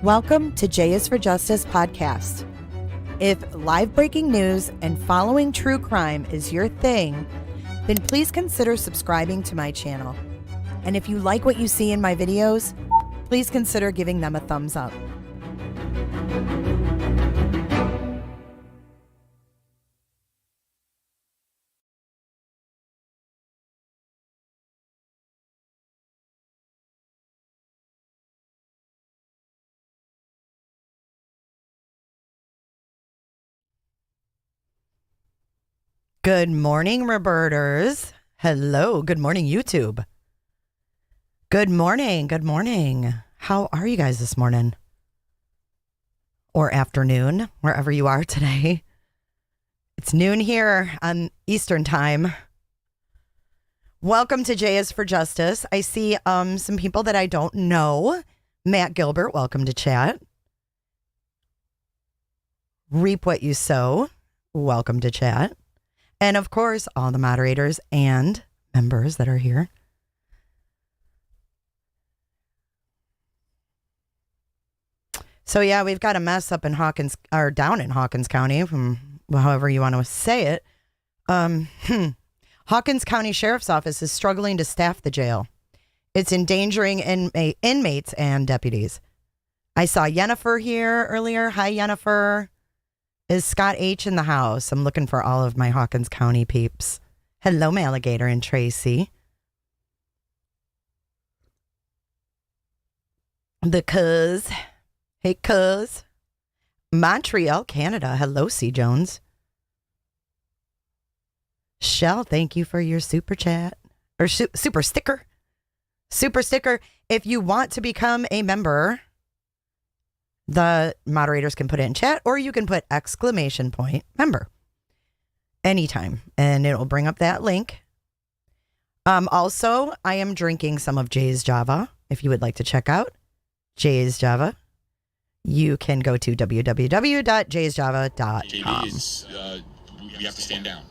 Welcome to J is for Justice podcast. If live breaking news and following true crime is your thing, then please consider subscribing to my channel. And if you like what you see in my videos, please consider giving them a thumbs up. Good morning, Roberters. Hello. Good morning, YouTube. Good morning. Good morning. How are you guys this morning? Or afternoon, wherever you are today. It's noon here on Eastern time. Welcome to J is for Justice. I see some people that I don't know. Matt Gilbert, welcome to chat. Reap what you sow. Welcome to chat. And of course, all the moderators and members that are here. So yeah, we've got a mess up in Hawkins, or down in Hawkins County, from however you want to say it. Hawkins County Sheriff's Office is struggling to staff the jail. It's endangering inmates and deputies. I saw Yennefer here earlier. Hi, Yennefer. Is Scott H. in the house? I'm looking for all of my Hawkins County peeps. Hello, Alligator and Tracy. The cuz. Hey, cuz. Montreal, Canada. Hello, C. Jones. Shell, thank you for your super chat. Or super sticker. Super sticker. If you want to become a member, the moderators can put it in chat, or you can put !member anytime, and it will bring up that link. Also, I am drinking some of Jay's Java. If you would like to check out Jay's Java, you can go to www.jaysjava.com. You have to stand down.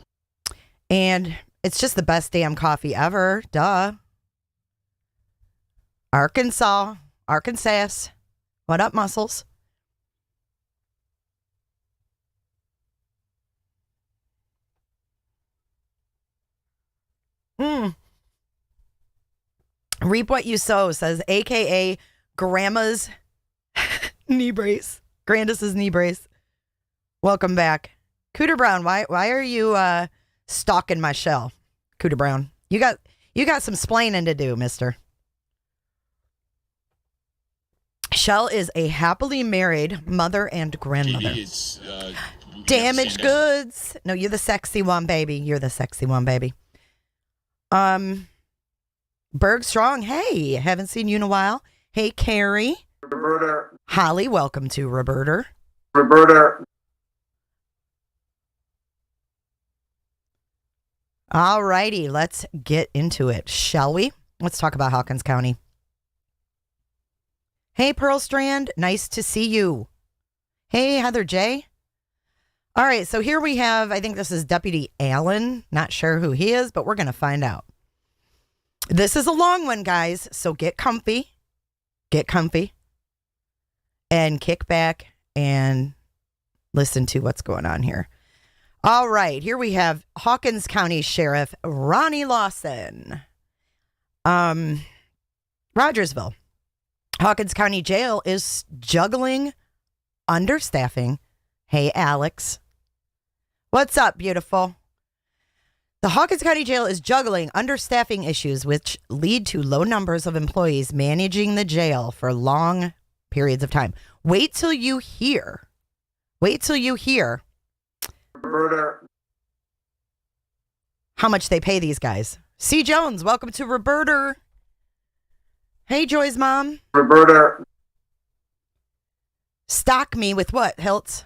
And it's just the best damn coffee ever. Duh. Arkansas. What up, muscles? Reap what you sow, says AKA Grandma's knee brace. Grandis's knee brace. Welcome back. Cooter Brown, why are you stalking my shell? Cooter Brown. You got some splaining to do, mister. Shell is a happily married mother and grandmother. Damaged goods. No, you're the sexy one, baby. You're the sexy one, baby. Berg Strong. Hey, haven't seen you in a while. Hey, Carrie. Roberta. Holly, welcome to Roberta. Roberta. All righty, let's get into it, shall we? Let's talk about Hawkins County. Hey, Pearl Strand, nice to see you. Hey, Heather J. All right, so here we have, I think this is Deputy Allen. Not sure who he is, but we're going to find out. This is a long one, guys, so get comfy, and kick back and listen to what's going on here. All right, here we have Hawkins County Sheriff Ronnie Lawson. Rogersville. Hawkins County Jail is juggling understaffing. Hey, Alex. What's up, beautiful? The Hawkins County Jail is juggling understaffing issues, which lead to low numbers of employees managing the jail for long periods of time. Wait till you hear. Roberta. How much they pay these guys. C. Jones, welcome to Roberta. Hey, Joy's mom. Roberta. Stock me with what, Hiltz?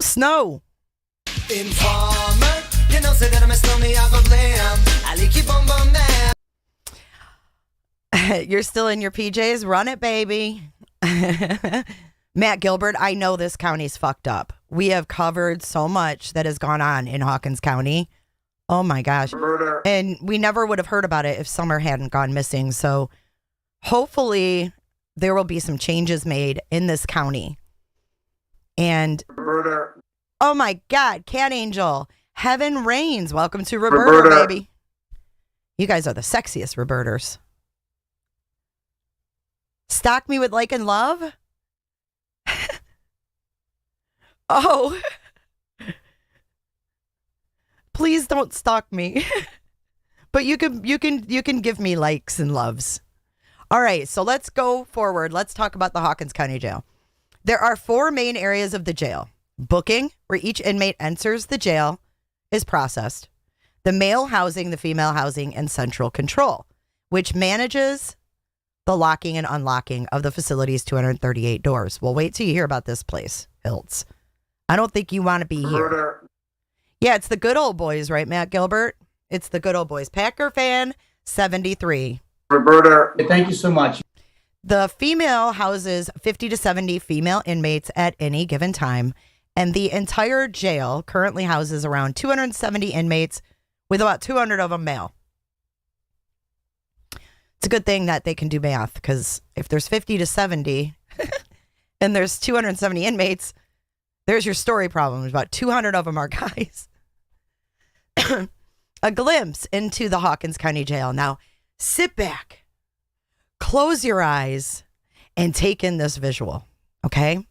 Snow. Informer, you know, say that I'm a snowman, I go blam. I keep on bum. You're still in your PJs? Run it, baby. Matt Gilbert, I know this county's fucked up. We have covered so much that has gone on in Hawkins County. Oh my gosh. Roberta. And we never would have heard about it if Summer hadn't gone missing. So hopefully there will be some changes made in this county. And Roberta. oh my God, Cat Angel, Heaven Reigns, welcome to Roberta, baby. You guys are the sexiest Roberters. Stock me with like and love? Oh. Please don't stalk me. But you can give me likes and loves. All right, so let's go forward. Let's talk about the Hawkins County Jail. There are 4 main areas of the jail. Booking, where each inmate enters the jail, is processed. The male housing, the female housing, and central control, which manages the locking and unlocking of the facility's 238 doors. Well, wait till you hear about this place, Hiltz. I don't think you want to be here. Roberta. Yeah, it's the good old boys, right, Matt Gilbert? It's the good old boys. Packer fan 73. Roberta. Thank you so much. The female houses 50 to 70 female inmates at any given time, and the entire jail currently houses around 270 inmates, with about 200 of them male. It's a good thing that they can do math, because if there's 50 to 70 and there's 270 inmates, there's your story problem. About 200 of them are guys. A glimpse into the Hawkins County Jail. Now, sit back, close your eyes, and take in this visual, okay?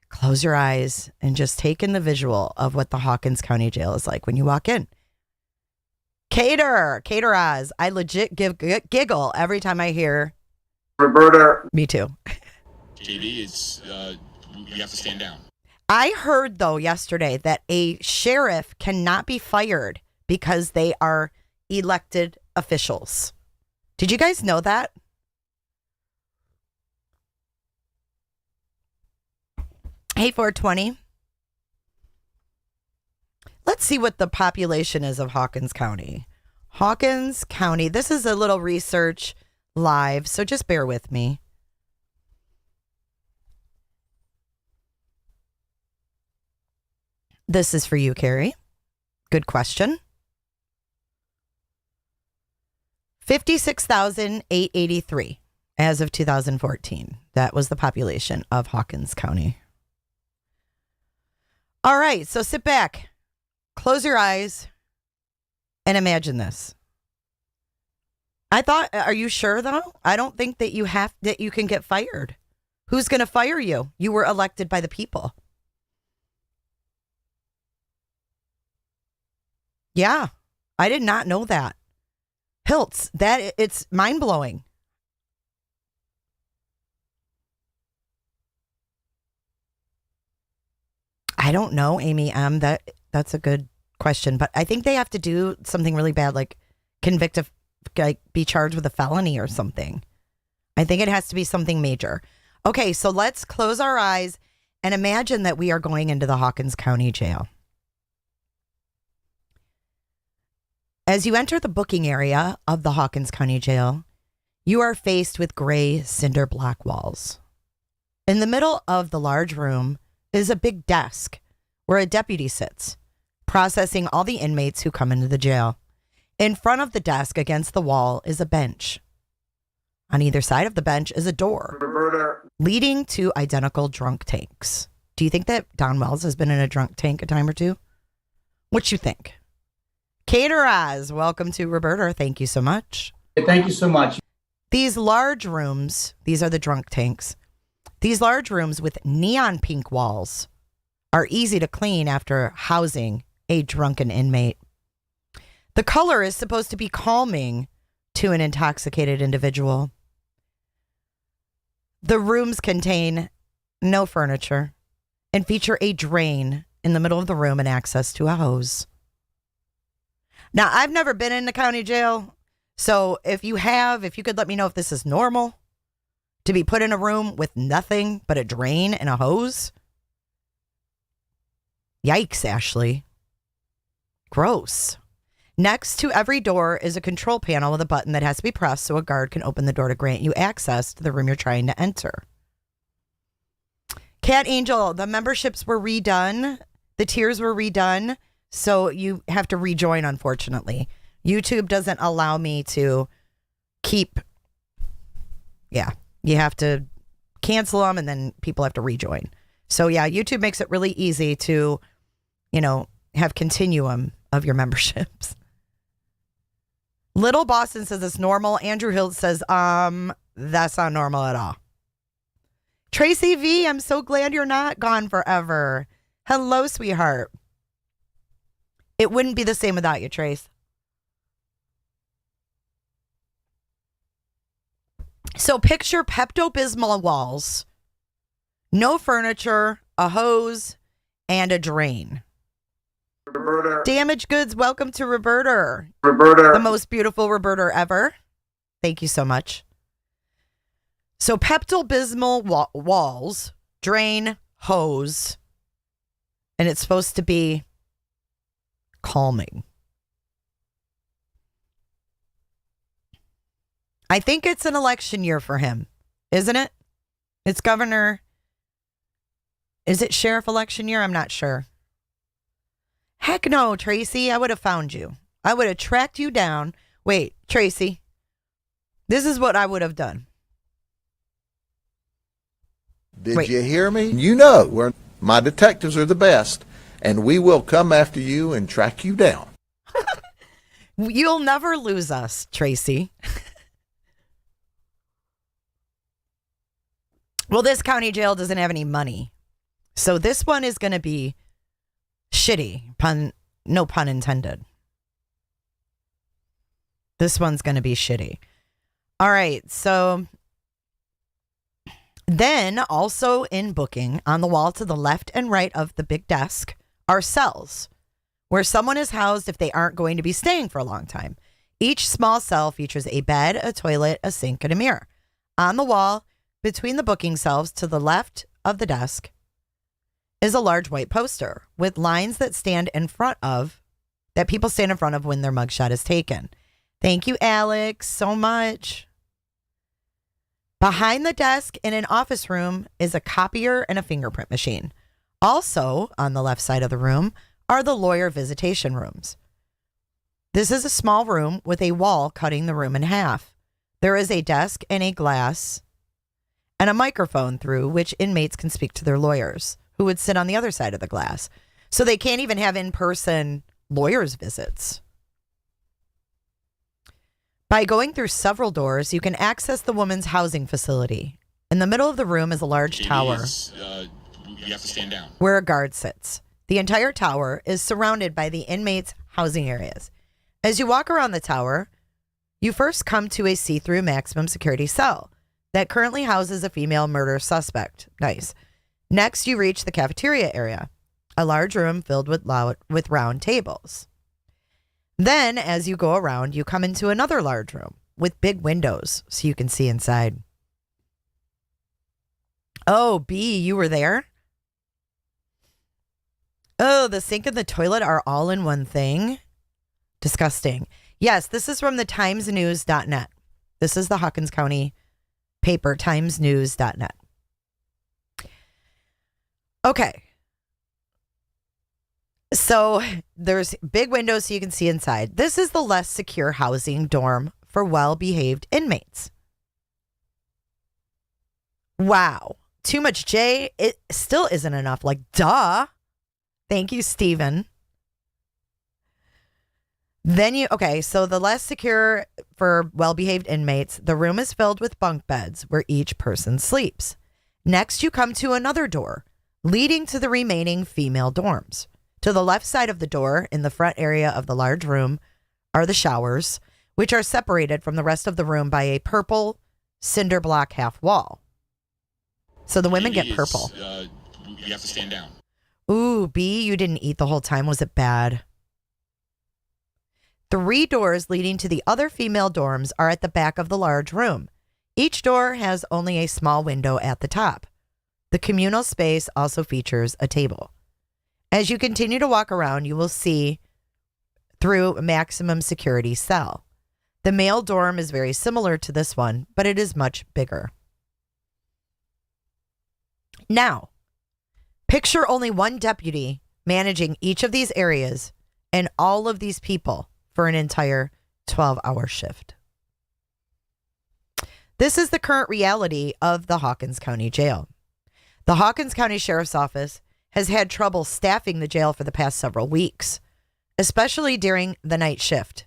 Close your eyes and just take in the visual of what the Hawkins County Jail is like when you walk in. Caterers. I legit giggle every time I hear. Roberta, Me too. JD, you have to stand down. I heard, though, yesterday that a sheriff cannot be fired because they are elected officials. Did you guys know that? Hey, 420. Let's see what the population is of Hawkins County. Hawkins County. This is a little research live, so just bear with me. This is for you, Carrie. Good question. 56,883 as of 2014. That was the population of Hawkins County. All right, so sit back, close your eyes, and imagine this. Are you sure though? I don't think that you can get fired. Who's going to fire you? You were elected by the people. Yeah, I did not know that. Hilts, it's mind-blowing. I don't know, Amy M. That's a good question, but I think they have to do something really bad, like be charged with a felony or something. I think it has to be something major. Okay, so let's close our eyes and imagine that we are going into the Hawkins County Jail. As you enter the booking area of the Hawkins County Jail, you are faced with gray cinder block walls. In the middle of the large room is a big desk where a deputy sits, processing all the inmates who come into the jail. In front of the desk against the wall is a bench. On either side of the bench is a door Roberta, leading to identical drunk tanks. Do you think that Don Wells has been in a drunk tank a time or two? What you think? Caterers, welcome to Roberta. Thank you so much. Thank you so much. These large rooms, these are the drunk tanks. These large rooms with neon pink walls are easy to clean after housing a drunken inmate. The color is supposed to be calming to an intoxicated individual. The rooms contain no furniture and feature a drain in the middle of the room and access to a hose. Now, I've never been in the county jail, so if you could let me know if this is normal to be put in a room with nothing but a drain and a hose. Yikes, Ashley. Gross. Next to every door is a control panel with a button that has to be pressed so a guard can open the door to grant you access to the room you're trying to enter. Cat Angel, the memberships were redone. The tiers were redone. So you have to rejoin, unfortunately. YouTube doesn't allow me to keep. Yeah, you have to cancel them and then people have to rejoin. So yeah, YouTube makes it really easy to, have continuum of your memberships. Little Boston says it's normal. Andrew Hill says, that's not normal at all. Tracy V, I'm so glad you're not gone forever. Hello, sweetheart. It wouldn't be the same without you, Trace. So picture Pepto-Bismol walls, no furniture, a hose, and a drain. Roberta, Damaged Goods, welcome to Roberta. Roberta, The most beautiful Roberta ever. Thank you so much. So Pepto-Bismol walls, drain, hose, and it's supposed to be calming. I think it's an election year for him, isn't it? It's governor. Is it sheriff election year? I'm not sure. Heck no, Tracy. I would have found you. I would have tracked you down. Wait, Tracy. This is what I would have done. Did you hear me? You know, my detectives are the best, and we will come after you and track you down. You'll never lose us, Tracy. Well, this county jail doesn't have any money. So this one is going to be shitty. No pun intended. This one's going to be shitty. All right. So then also in booking, on the wall to the left and right of the big desk are cells where someone is housed if they aren't going to be staying for a long time. Each small cell features a bed, a toilet, a sink, and a mirror. On the wall between the booking cells to the left of the desk is a large white poster with lines that people stand in front of when their mugshot is taken. Thank you, Alex, so much. Behind the desk in an office room is a copier and a fingerprint machine. Also on the left side of the room are the lawyer visitation rooms. This is a small room with a wall cutting the room in half. There is a desk and a glass and a microphone through which inmates can speak to their lawyers, who would sit on the other side of the glass. So they can't even have in-person lawyers' visits. By going through several doors, you can access the women's housing facility. In the middle of the room is a large tower You have to stand down. where a guard sits. The entire tower is surrounded by the inmates' housing areas. As you walk around the tower, you first come to a see-through maximum security cell that currently houses a female murder suspect. Nice. Next, you reach the cafeteria area, a large room filled with round tables. Then, as you go around, you come into another large room with big windows so you can see inside. Oh, B, you were there? Oh, the sink and the toilet are all in one thing? Disgusting. Yes, this is from the timesnews.net. This is the Hawkins County paper, timesnews.net. Okay. So there's big windows so you can see inside. This is the less secure housing dorm for well-behaved inmates. Wow. Too much J. It still isn't enough. Like, duh. Thank you, Stephen. So the less secure for well-behaved inmates, the room is filled with bunk beds where each person sleeps. Next, you come to another door leading to the remaining female dorms. To the left side of the door, in the front area of the large room, are the showers, which are separated from the rest of the room by a purple cinder block half wall. So the women get purple. You have to stand down. Ooh, B, you didn't eat the whole time. Was it bad? 3 doors leading to the other female dorms are at the back of the large room. Each door has only a small window at the top. The communal space also features a table. As you continue to walk around, you will see through a maximum security cell. The male dorm is very similar to this one, but it is much bigger. Now, picture only one deputy managing each of these areas and all of these people for an entire 12-hour shift. This is the current reality of the Hawkins County Jail. The Hawkins County Sheriff's Office has had trouble staffing the jail for the past several weeks, especially during the night shift.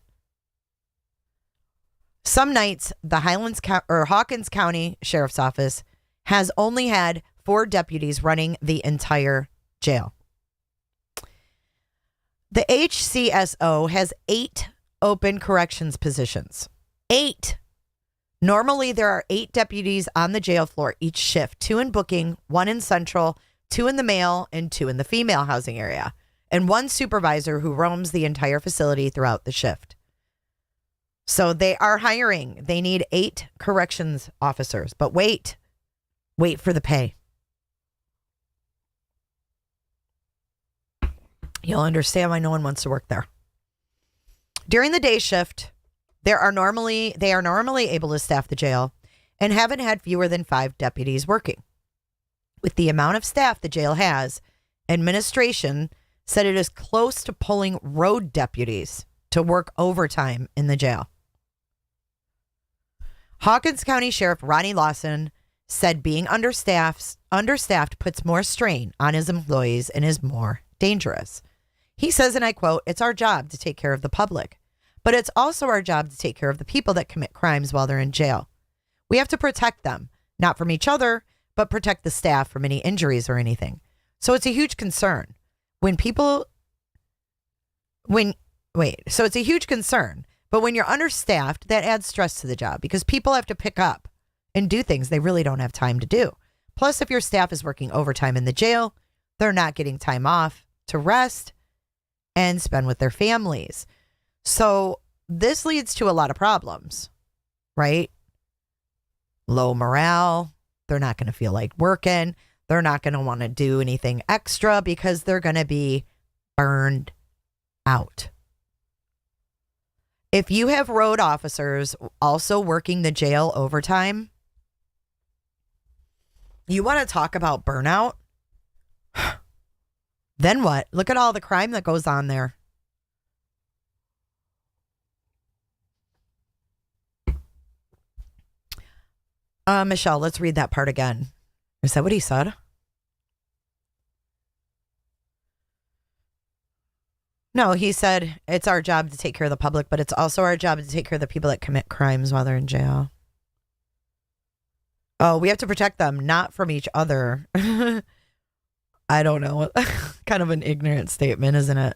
Some nights, the Hawkins County Sheriff's Office has only had 4 deputies running the entire jail. The HCSO has 8 open corrections positions. 8. Normally, there are 8 deputies on the jail floor each shift, 2 in booking, 1 in central, 2 in the male, and 2 in the female housing area, and 1 supervisor who roams the entire facility throughout the shift. So they are hiring. They need 8 corrections officers, but wait for the pay. You'll understand why no one wants to work there. During the day shift, they are normally able to staff the jail and haven't had fewer than 5 deputies working. With the amount of staff the jail has, administration said it is close to pulling road deputies to work overtime in the jail. Hawkins County Sheriff Ronnie Lawson said being understaffed puts more strain on his employees and is more dangerous. He says, and I quote, "It's our job to take care of the public, but it's also our job to take care of the people that commit crimes while they're in jail. We have to protect them, not from each other, but protect the staff from any injuries or anything. So it's a huge concern when But when you're understaffed, that adds stress to the job because people have to pick up and do things they really don't have time to do. Plus, if your staff is working overtime in the jail, they're not getting time off to rest and spend with their families. So this leads to a lot of problems, right? Low morale. They're not going to feel like working. They're not going to want to do anything extra because they're going to be burned out. If you have road officers also working the jail overtime, you want to talk about burnout? Then what? Look at all the crime that goes on there. Michelle, let's read that part again. Is that what he said? No, he said it's our job to take care of the public, but it's also our job to take care of the people that commit crimes while they're in jail. Oh, we have to protect them, not from each other. I don't know. Kind of an ignorant statement, isn't it?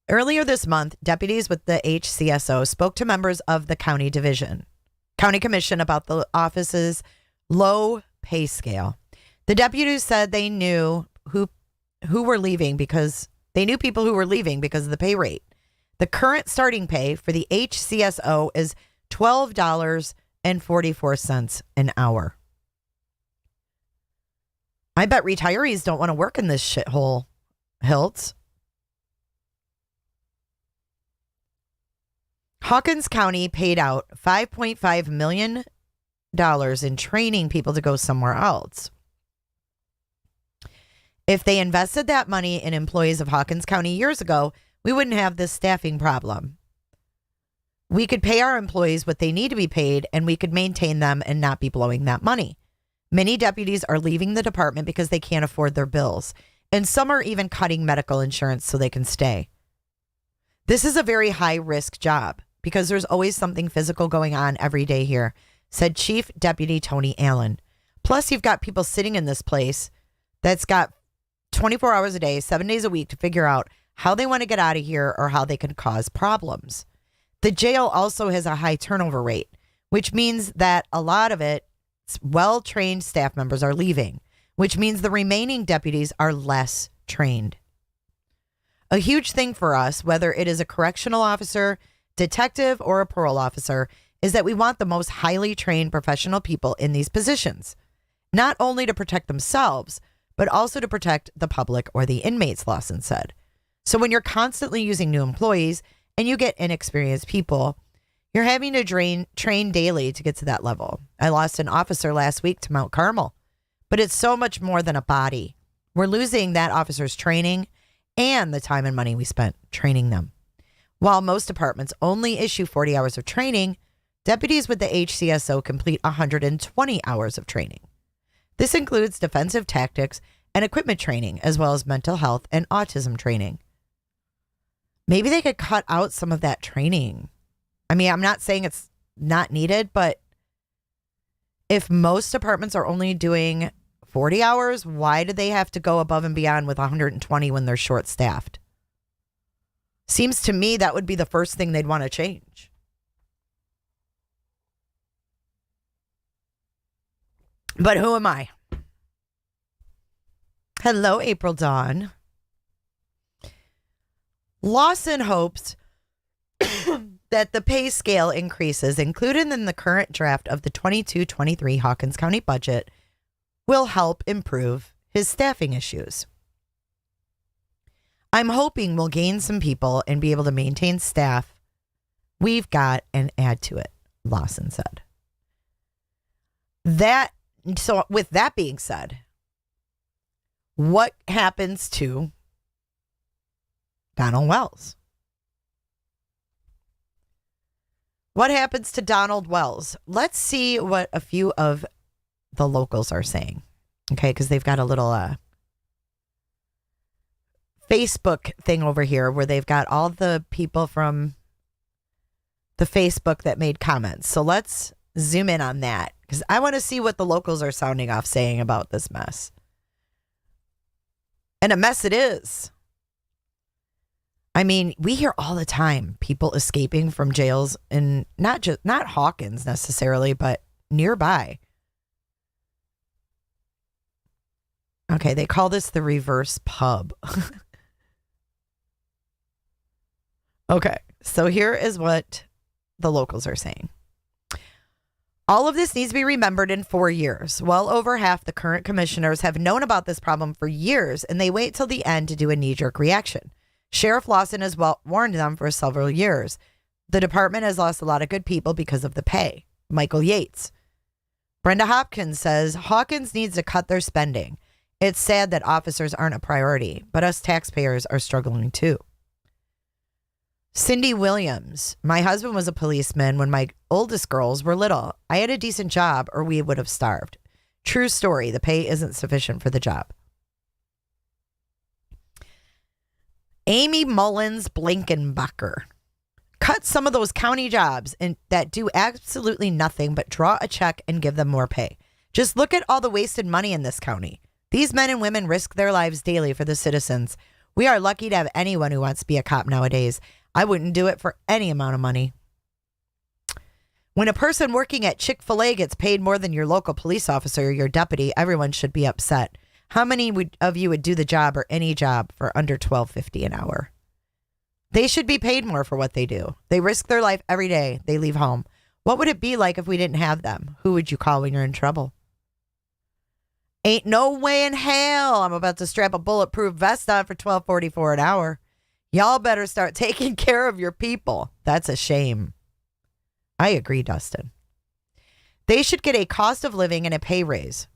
Earlier this month, deputies with the HCSO spoke to members of the county commission about the office's low pay scale. The deputies said they knew who were leaving because they knew people who were leaving because of the pay rate. The current starting pay for the HCSO is $12.44 an hour. I bet retirees don't want to work in this shithole, Hiltz. Hawkins County paid out $5.5 million in training people to go somewhere else. If they invested that money in employees of Hawkins County years ago, we wouldn't have this staffing problem. We could pay our employees what they need to be paid, and we could maintain them and not be blowing that money. Many deputies are leaving the department because they can't afford their bills, and some are even cutting medical insurance so they can stay. This is a very high-risk job because there's always something physical going on every day here, said Chief Deputy Tony Allen. Plus, you've got people sitting in this place that's got 24 hours a day, 7 days a week to figure out how they want to get out of here or how they can cause problems. The jail also has a high turnover rate, which means that a lot of its well-trained staff members are leaving, which means the remaining deputies are less trained. A huge thing for us, whether it is a correctional officer, detective, or a parole officer, is that we want the most highly trained professional people in these positions, not only to protect themselves, but also to protect the public or the inmates, Lawson said. So when you're constantly using new employees and you get inexperienced people, you're having to train daily to get to that level. I lost an officer last week to Mount Carmel, but it's so much more than a body. We're losing that officer's training and the time and money we spent training them. While most departments only issue 40 hours of training, deputies with the HCSO complete 120 hours of training. This includes defensive tactics and equipment training, as well as mental health and autism training. Maybe they could cut out some of that training. I mean, I'm not saying it's not needed, but if most departments are only doing 40 hours, why do they have to go above and beyond with 120 when they're short-staffed? Seems to me that would be the first thing they'd want to change. But who am I? Hello, April Dawn. Lawson hopes that the pay scale increases included in the current draft of the 22-23 Hawkins County budget will help improve his staffing issues. I'm hoping we'll gain some people and be able to maintain staff we've got and add to it, Lawson said. So with that being said, what happens to Donald Wells? What happens to Donald Wells? Let's see what a few of the locals are saying. Okay, because they've got a little Facebook thing over here where they've got all the people from the Facebook that made comments. So let's zoom in on that because I want to see what the locals are sounding off saying about this mess. And a mess it is. I mean, we hear all the time people escaping from jails in not Hawkins necessarily, but nearby. Okay, they call this the reverse pub. Okay, so here is what the locals are saying. All of this needs to be remembered in 4 years. Well over half the current commissioners have known about this problem for years, and they wait till the end to do a knee-jerk reaction. Sheriff Lawson has warned them for several years. The department has lost a lot of good people because of the pay. Michael Yates. Brenda Hopkins says Hawkins needs to cut their spending. It's sad that officers aren't a priority, but us taxpayers are struggling too. Cindy Williams. My husband was a policeman when my oldest girls were little. I had a decent job or we would have starved. True story. The pay isn't sufficient for the job. Amy Mullins Blankenbacher. Cut some of those county jobs and that do absolutely nothing but draw a check and give them more pay. Just look at all the wasted money in this county. These men and women risk their lives daily for the citizens. We are lucky to have anyone who wants to be a cop nowadays. I wouldn't do it for any amount of money. When a person working at Chick-fil-A gets paid more than your local police officer or your deputy, everyone should be upset. How many of you would do the job or any job for under $12.50 an hour? They should be paid more for what they do. They risk their life every day they leave home. What would it be like if we didn't have them? Who would you call when you're in trouble? Ain't no way in hell I'm about to strap a bulletproof vest on for $12.44 an hour. Y'all better start taking care of your people. That's a shame. I agree, Dustin. They should get a cost of living and a pay raise.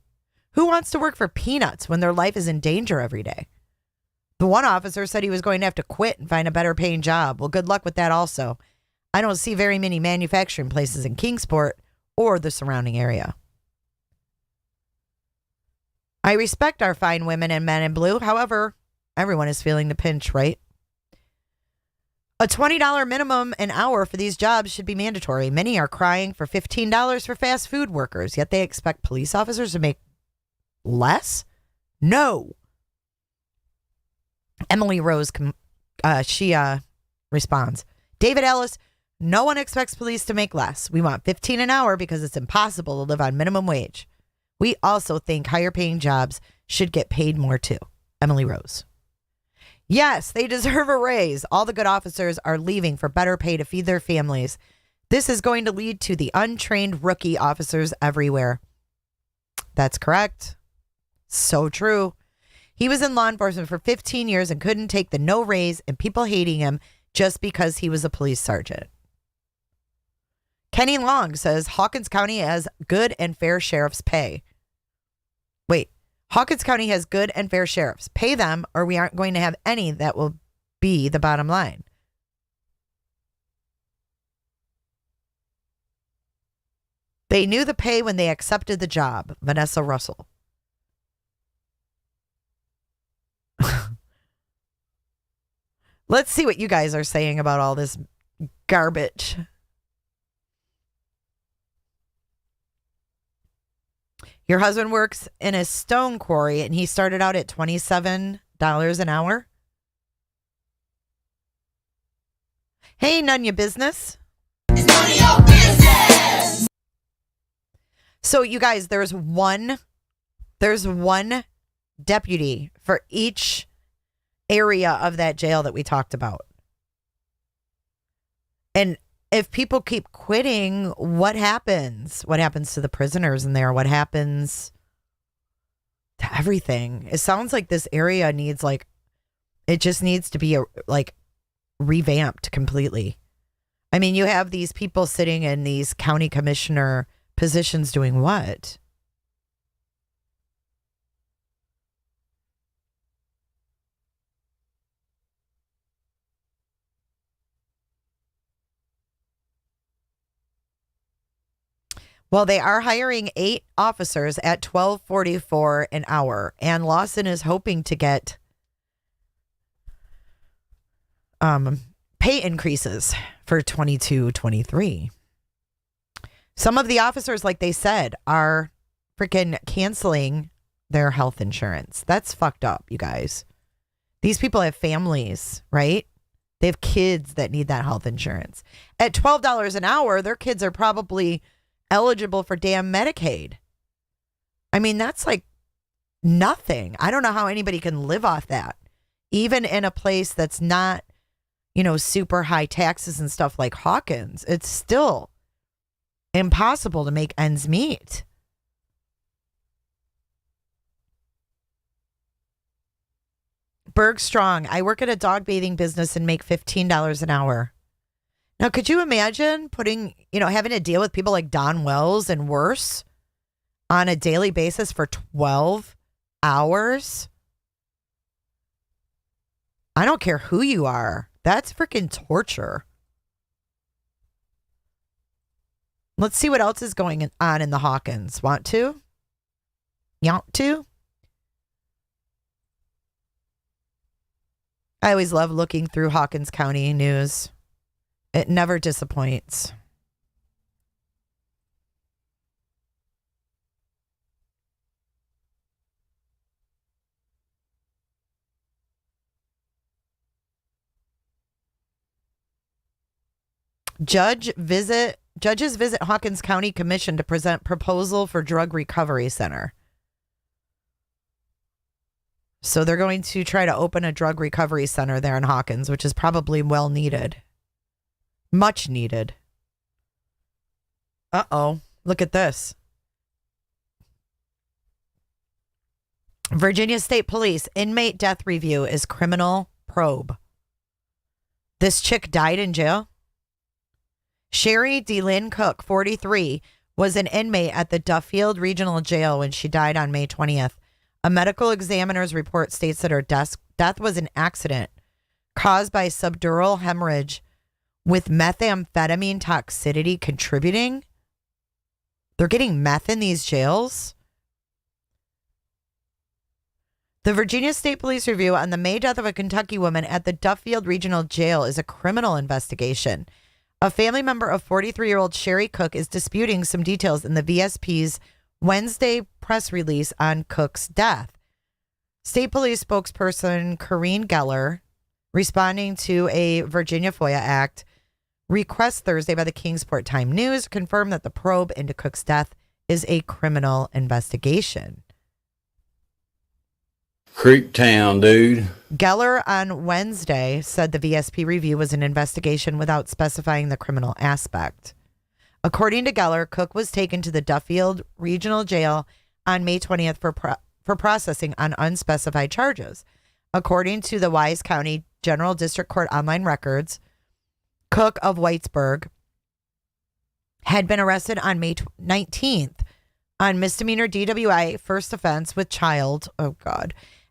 Who wants to work for peanuts when their life is in danger every day? The one officer said he was going to have to quit and find a better paying job. Well, good luck with that also. I don't see very many manufacturing places in Kingsport or the surrounding area. I respect our fine women and men in blue. However, everyone is feeling the pinch, right? A $20 minimum an hour for these jobs should be mandatory. Many are crying for $15 for fast food workers, yet they expect police officers to make less? No. Emily Rose, responds, David Ellis, no one expects police to make less. We want $15 an hour because it's impossible to live on minimum wage. We also think higher paying jobs should get paid more too. Emily Rose. Yes, they deserve a raise. All the good officers are leaving for better pay to feed their families. This is going to lead to the untrained rookie officers everywhere. That's correct. So true. He was in law enforcement for 15 years and couldn't take the no raise and people hating him just because he was a police sergeant. Kenny Long says Hawkins County has good and fair sheriff's pay. Wait. Hawkins County has good and fair sheriffs. Pay them or we aren't going to have any. That will be the bottom line. They knew the pay when they accepted the job. Vanessa Russell. Let's see what you guys are saying about all this garbage. Your husband works in a stone quarry and he started out at $27 an hour. Hey, none your business. It's none of your business. So you guys, there's one deputy for each area of that jail that we talked about. And if people keep quitting, what happens? What happens to the prisoners in there? What happens to everything? It sounds like this area needs it just needs to be revamped completely. I mean, you have these people sitting in these county commissioner positions doing what? Well, they are hiring 8 officers at $12.44 an hour, and Lawson is hoping to get pay increases for 22-23. Some of the officers, like they said, are freaking canceling their health insurance. That's fucked up, you guys. These people have families, right? They have kids that need that health insurance. At $12 an hour, their kids are probably eligible for damn Medicaid. I mean, that's like nothing. I don't know how anybody can live off that, even in a place that's not, super high taxes and stuff like Hawkins. It's still impossible to make ends meet. Berg Strong, I work at a dog bathing business and make $15 an hour. Now, could you imagine having to deal with people like Don Wells and worse on a daily basis for 12 hours? I don't care who you are. That's freaking torture. Let's see what else is going on in the Hawkins. Want to? I always love looking through Hawkins County news. It never disappoints. Judges visit Hawkins County Commission to present proposal for drug recovery center. So they're going to try to open a drug recovery center there in Hawkins, which is probably well needed. Much needed. Uh-oh. Look at this. Virginia State Police inmate death review is criminal probe. This chick died in jail. Sherry DeLynn Cook, 43, was an inmate at the Duffield Regional Jail when she died on May 20th. A medical examiner's report states that her death was an accident caused by subdural hemorrhage with methamphetamine toxicity contributing. They're getting meth in these jails. The Virginia State Police review on the May death of a Kentucky woman at the Duffield Regional Jail is a criminal investigation. A family member of 43-year-old Sherry Cook is disputing some details in the VSP's Wednesday press release on Cook's death. State Police spokesperson Corrine Geller, responding to a Virginia FOIA Act request Thursday by the Kingsport Time News, confirmed that the probe into Cook's death is a criminal investigation. Creep Town, dude. Geller on Wednesday said the VSP review was an investigation without specifying the criminal aspect. According to Geller, Cook was taken to the Duffield Regional Jail on May 20th for processing on unspecified charges. According to the Wise County General District Court online records, Cook of Whitesburg had been arrested on May 19th on misdemeanor DWI, first offense with child,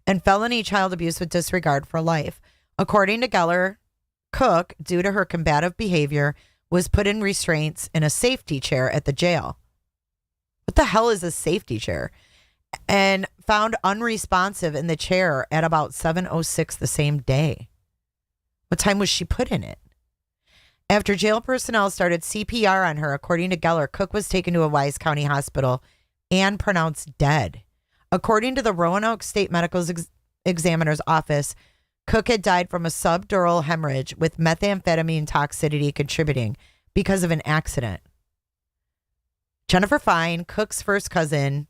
and felony child abuse with disregard for life. According to Geller, Cook, due to her combative behavior, was put in restraints in a safety chair at the jail. What the hell is a safety chair? And found unresponsive in the chair at about 7:06 the same day. What time was she put in it? After jail personnel started CPR on her, according to Geller, Cook was taken to a Wise County hospital and pronounced dead. According to the Roanoke State Medical Examiner's Office, Cook had died from a subdural hemorrhage with methamphetamine toxicity contributing because of an accident. Jennifer Fine, Cook's first cousin,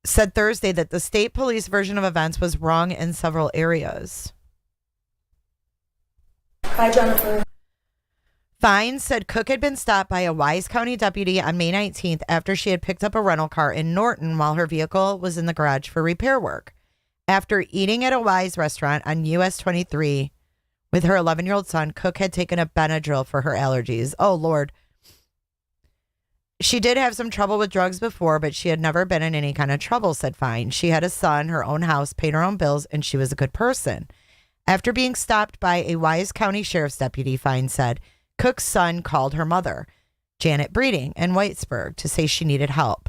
said Thursday that the state police version of events was wrong in several areas. Hi, Jennifer. Fine said Cook had been stopped by a Wise County deputy on May 19th after she had picked up a rental car in Norton while her vehicle was in the garage for repair work. After eating at a Wise restaurant on U.S. 23 with her 11-year-old son, Cook had taken a Benadryl for her allergies. Oh, Lord. She did have some trouble with drugs before, but she had never been in any kind of trouble, said Fine. She had a son, her own house, paid her own bills, and she was a good person. After being stopped by a Wise County Sheriff's deputy, Fine said, Cook's son called her mother, Janet Breeding, in Whitesburg to say she needed help.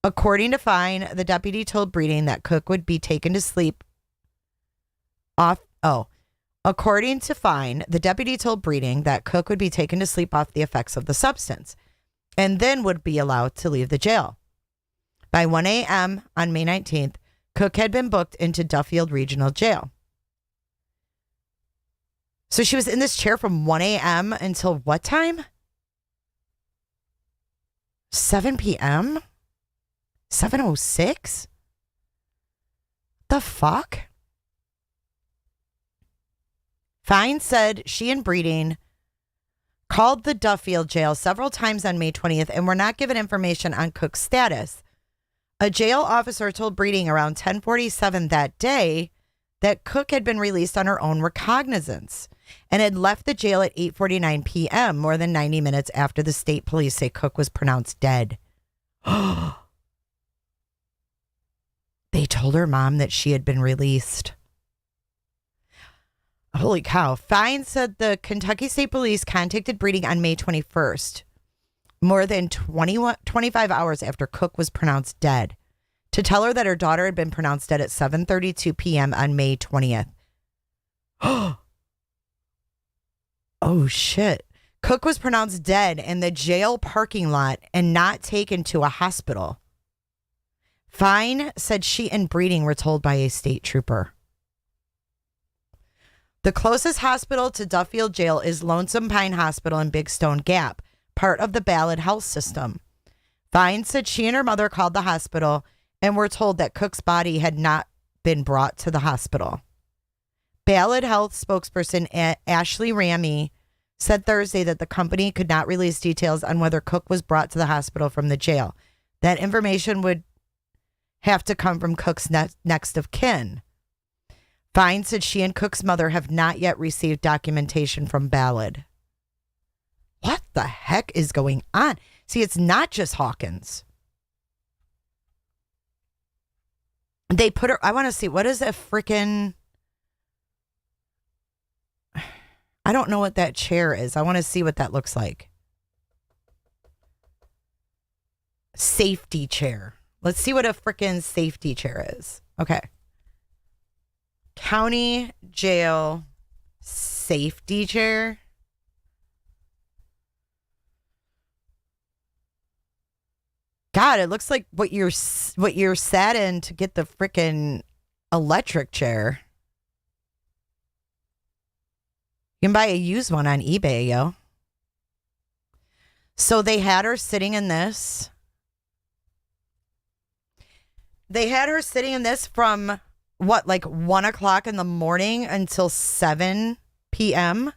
According to Fine, the deputy told Breeding that Cook would be taken to sleep off. According to Fine, the deputy told Breeding that Cook would be taken to sleep off the effects of the substance and then would be allowed to leave the jail. By 1 a.m. on May 19th, Cook had been booked into Duffield Regional Jail. So she was in this chair from 1 a.m. until what time? 7 p.m.? 7:06? The fuck? Fine said she and Breeding called the Duffield jail several times on May 20th and were not given information on Cook's status. A jail officer told Breeding around 10:47 that day that Cook had been released on her own recognizance and had left the jail at 8:49 p.m., more than 90 minutes after the state police say Cook was pronounced dead. They told her mom that she had been released. Holy cow. Fine said the Kentucky State Police contacted Breeding on May 21st, more than 25 hours after Cook was pronounced dead, to tell her that her daughter had been pronounced dead at 7:32 p.m. on May 20th. Oh, shit. Cook was pronounced dead in the jail parking lot and not taken to a hospital. Fine said she and Breeding were told by a state trooper. The closest hospital to Duffield Jail is Lonesome Pine Hospital in Big Stone Gap, part of the Ballard Health System. Fine said she and her mother called the hospital and were told that Cook's body had not been brought to the hospital. Ballard Health spokesperson Ashley Ramey said Thursday that the company could not release details on whether Cook was brought to the hospital from the jail. That information would have to come from Cook's next of kin. Fine said she and Cook's mother have not yet received documentation from Ballard. What the heck is going on? See, it's not just Hawkins. They put her, I want to see, what is a freaking, I don't know what that chair is. I want to see what that looks like. Safety chair. Let's see what a freaking safety chair is. Okay. County jail safety chair. God, it looks like what you're sat in to get the freaking electric chair. You can buy a used one on eBay, yo. So they had her sitting in this. They had her sitting in this from what, like 1 o'clock in the morning until 7 p.m.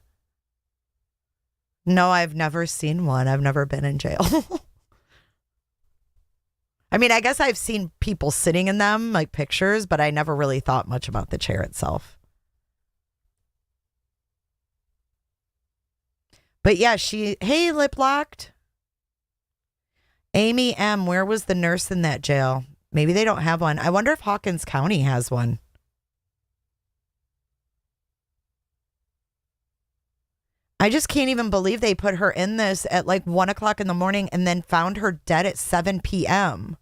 No, I've never seen one. I've never been in jail. I mean, I guess I've seen people sitting in them, like pictures, but I never really thought much about the chair itself. But yeah, hey, lip locked. Amy M., where was the nurse in that jail? Maybe they don't have one. I wonder if Hawkins County has one. I just can't even believe they put her in this at like 1 o'clock in the morning and then found her dead at 7 p.m.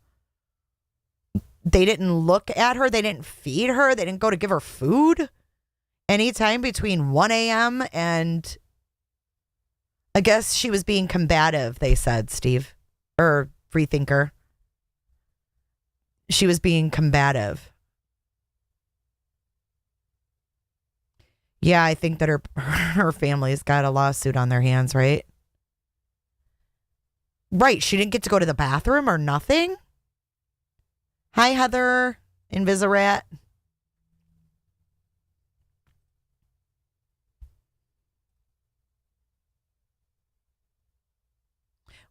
They didn't look at her. They didn't feed her. They didn't go to give her food. Anytime between 1 a.m. and I guess she was being combative, they said, Steve. Or Freethinker. She was being combative. Yeah, I think that her family's got a lawsuit on their hands, right? Right, she didn't get to go to the bathroom or nothing? Hi, Heather, Invisirat.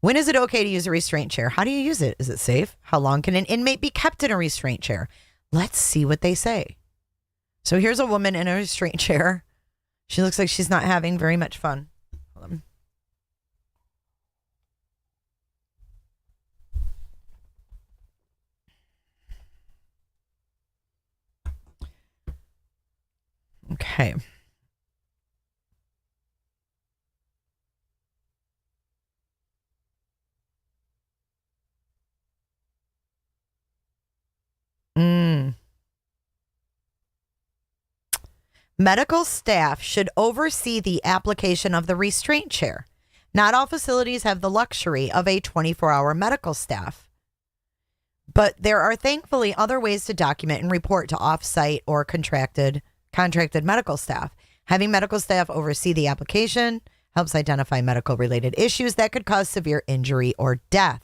When is it okay to use a restraint chair? How do you use it? Is it safe? How long can an inmate be kept in a restraint chair? Let's see what they say. So here's a woman in a restraint chair. She looks like she's not having very much fun. Hold on. Okay. Medical staff should oversee the application of the restraint chair. Not all facilities have the luxury of a 24-hour medical staff. But there are thankfully other ways to document and report to off-site or contracted medical staff. Having medical staff oversee the application helps identify medical-related issues that could cause severe injury or death,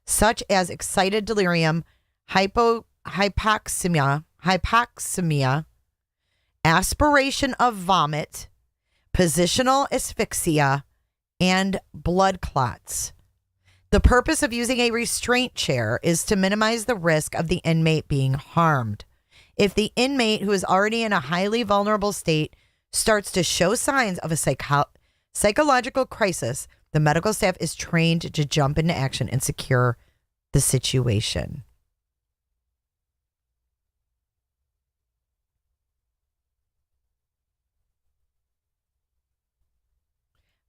such as excited delirium, hypoxemia, aspiration of vomit, positional asphyxia, and blood clots. The purpose of using a restraint chair is to minimize the risk of the inmate being harmed. If the inmate, who is already in a highly vulnerable state, starts to show signs of a psychological crisis, the medical staff is trained to jump into action and secure the situation.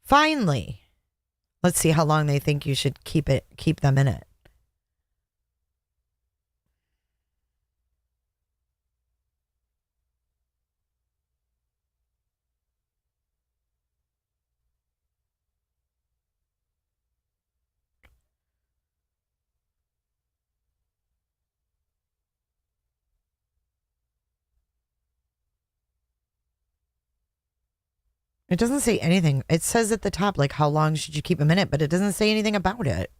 Finally, let's see how long they think you should keep them in it. It doesn't say anything. It says at the top, like, how long should you keep them in it, but it doesn't say anything about it.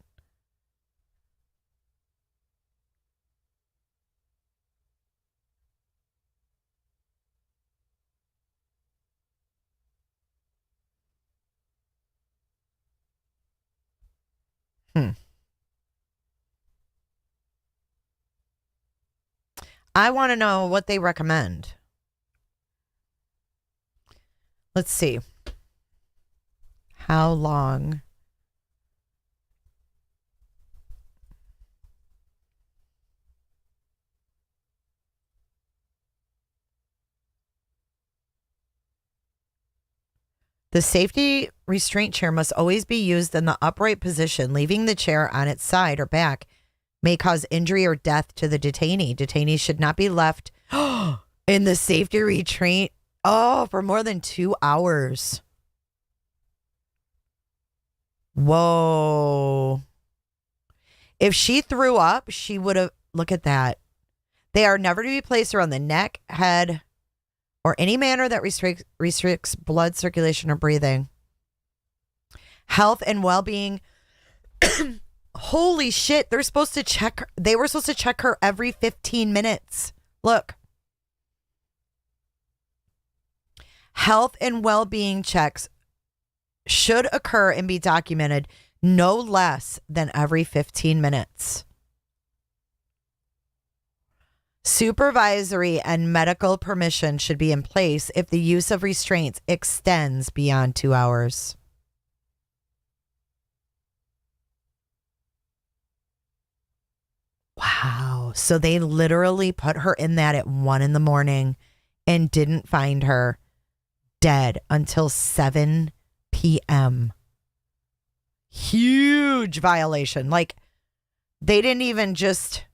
I want to know what they recommend. Let's see. How long? The safety restraint chair must always be used in the upright position. Leaving the chair on its side or back may cause injury or death to the detainee. Detainees should not be left in the safety restraint for more than 2 hours. Whoa. If she threw up, she would have... Look at that. They are never to be placed around the neck, head, or any manner that restricts blood circulation or breathing. Health and well-being. Holy shit. They were supposed to check her every 15 minutes. Look. Health and well-being checks should occur and be documented no less than every 15 minutes. Supervisory and medical permission should be in place if the use of restraints extends beyond 2 hours. Wow. So they literally put her in that at 1 a.m. and didn't find her dead until 7 p.m. Huge violation. Like, they didn't even just,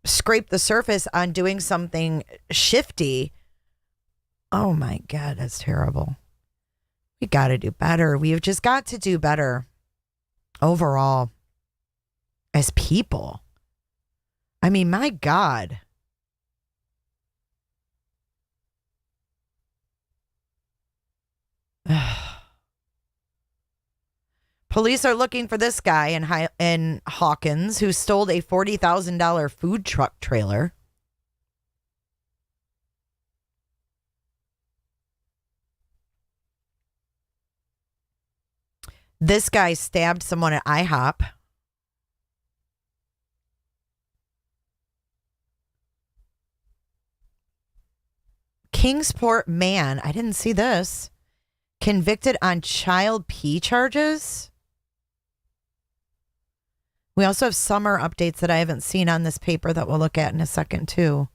scrape the surface on doing something shifty. Oh my God, that's terrible. We got to do better. We've just got to do better overall as people. I mean, my God. Police are looking for this guy in Hawkins who stole a $40,000 food truck trailer. This guy stabbed someone at IHOP. Kingsport man, I didn't see this, convicted on child P charges. We also have summer updates that I haven't seen on this paper that we'll look at in a second, too.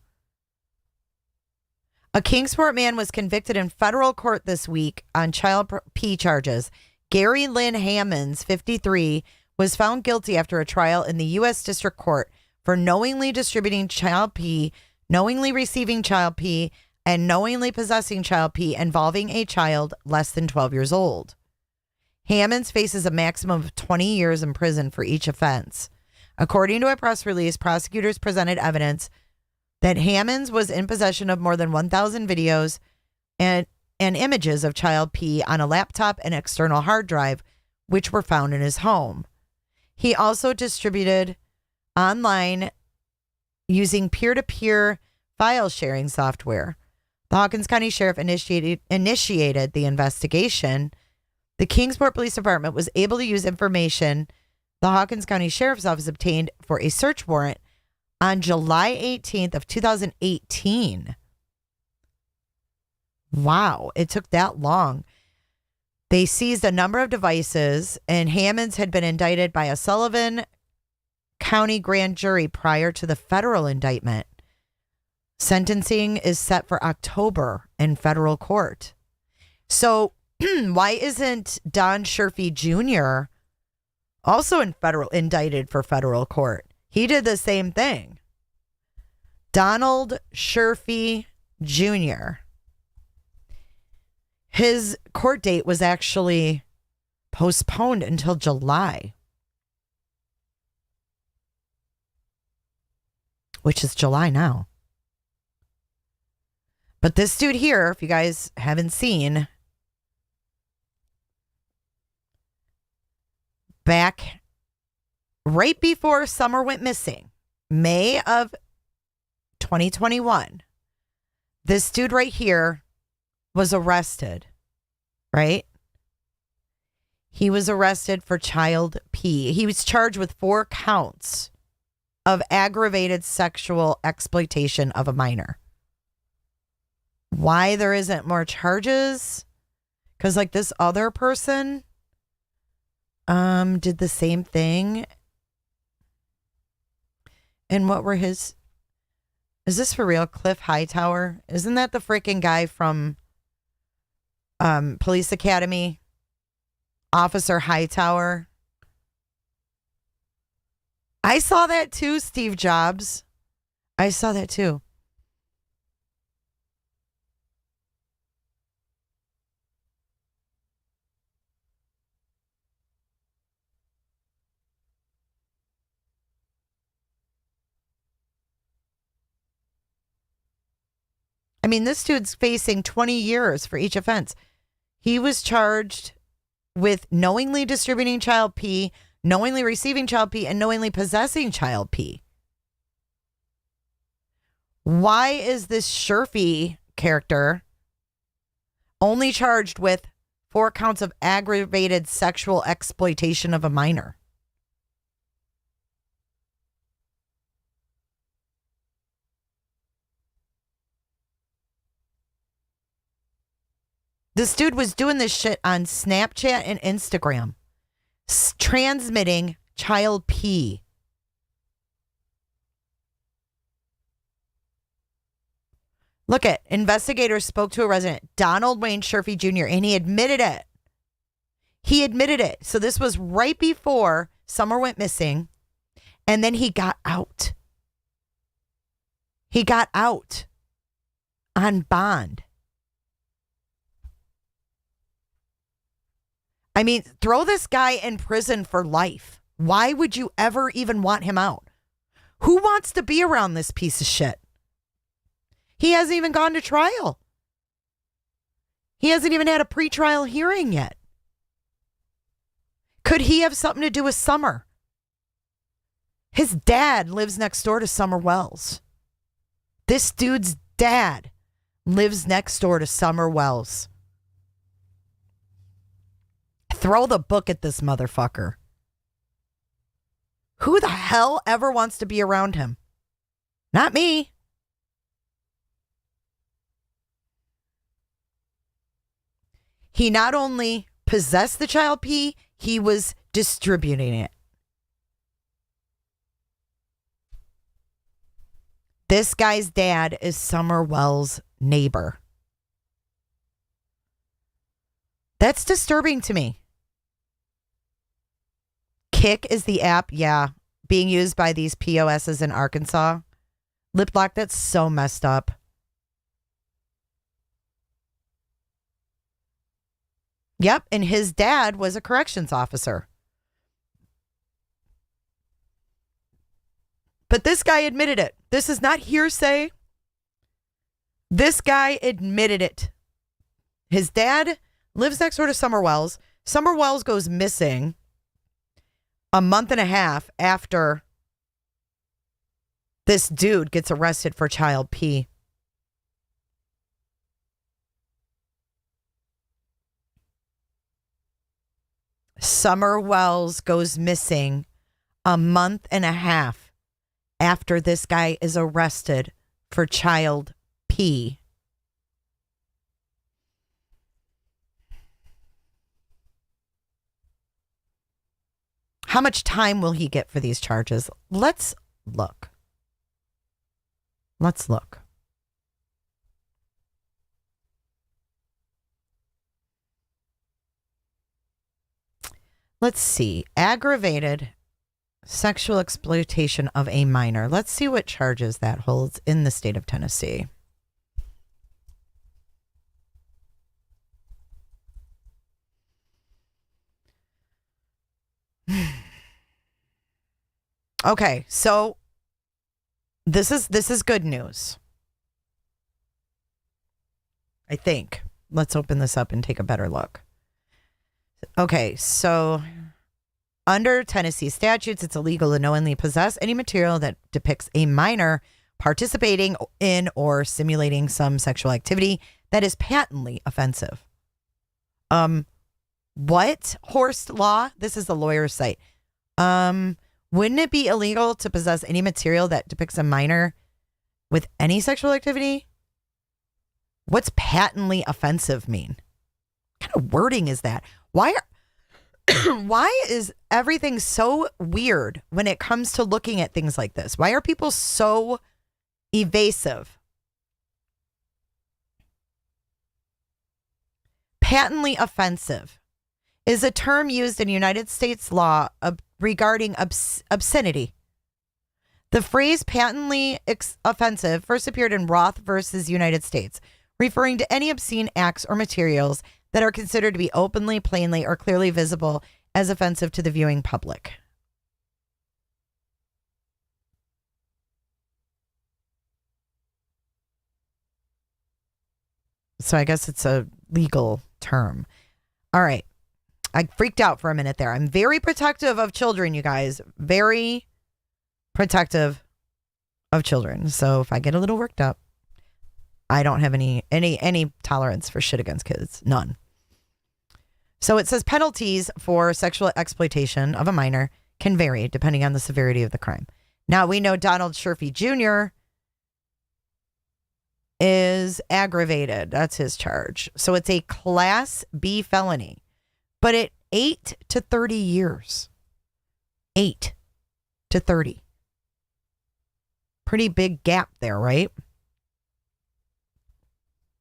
A Kingsport man was convicted in federal court this week on child P charges. Gary Lynn Hammonds, 53, was found guilty after a trial in the U.S. District Court for knowingly distributing child P, knowingly receiving child P, and knowingly possessing child P involving a child less than 12 years old. Hammonds faces a maximum of 20 years in prison for each offense. According to a press release, prosecutors presented evidence that Hammonds was in possession of more than 1,000 videos and images of child pee on a laptop and external hard drive, which were found in his home. He also distributed online using peer-to-peer file sharing software. The Hawkins County Sheriff initiated the investigation. The Kingsport Police Department was able to use information the Hawkins County Sheriff's Office obtained for a search warrant on July 18th of 2018. Wow, it took that long. They seized a number of devices, and Hammonds had been indicted by a Sullivan County grand jury prior to the federal indictment. Sentencing is set for October in federal court. So why isn't Don Sherfy Jr. also indicted for federal court? He did the same thing. Donald Sherfy Jr. His court date was actually postponed until July, which is July now. But this dude here, if you guys haven't seen, back right before Summer went missing, May of 2021, this dude right here was arrested, right? He was arrested for child pee. He was charged with 4 counts of aggravated sexual exploitation of a minor. Why there isn't more charges? Because like this other person did the same thing. And what were his... Is this for real? Cliff Hightower? Isn't that the freaking guy from Police Academy? Officer Hightower? I saw that too, Steve Jobs. I saw that too. I mean, this dude's facing 20 years for each offense. He was charged with knowingly distributing child pee, knowingly receiving child pee, and knowingly possessing child pee. Why is this Sherfy character only charged with 4 counts of aggravated sexual exploitation of a minor? This dude was doing this shit on Snapchat and Instagram, transmitting child pee. Look at, investigators spoke to a resident, Donald Wayne Sherfy Jr., and he admitted it. He admitted it. So this was right before Summer went missing, and then he got out. He got out on bond. I mean, throw this guy in prison for life. Why would you ever even want him out? Who wants to be around this piece of shit? He hasn't even gone to trial. He hasn't even had a pretrial hearing yet. Could he have something to do with Summer? His dad lives next door to Summer Wells. This dude's dad lives next door to Summer Wells. Throw the book at this motherfucker. Who the hell ever wants to be around him? Not me. He not only possessed the child pee, he was distributing it. This guy's dad is Summer Wells' neighbor. That's disturbing to me. Kick is the app, yeah, being used by these POSs in Arkansas. Lip lock, that's so messed up. Yep, and his dad was a corrections officer. But this guy admitted it. This is not hearsay. This guy admitted it. His dad lives next door to Summer Wells. Summer Wells goes missing a month and a half after this dude gets arrested for child P. Summer Wells goes missing a month and a half after this guy is arrested for child P. How much time will he get for these charges? Let's look. Let's look. Let's see. Aggravated sexual exploitation of a minor. Let's see what charges that holds in the state of Tennessee. Okay, so this is good news. I think. Let's open this up and take a better look. Okay, so under Tennessee statutes, it's illegal to knowingly possess any material that depicts a minor participating in or simulating some sexual activity that is patently offensive. What? Horst Law? This is the lawyer's site. Wouldn't it be illegal to possess any material that depicts a minor with any sexual activity? What's patently offensive mean? What kind of wording is that? Why is everything so weird when it comes to looking at things like this? Why are people so evasive? Patently offensive is a term used in United States law regarding obscenity. The phrase patently offensive first appeared in Roth versus United States, referring to any obscene acts or materials that are considered to be openly, plainly, or clearly visible as offensive to the viewing public. So I guess it's a legal term. All right. I freaked out for a minute there. I'm very protective of children, you guys. Very protective of children. So if I get a little worked up, I don't have any tolerance for shit against kids. None. So it says penalties for sexual exploitation of a minor can vary depending on the severity of the crime. Now we know Donald Sherfy Jr. is aggravated. That's his charge. So it's a Class B felony. But at 8 to 30 years. 8 to 30. Pretty big gap there, right?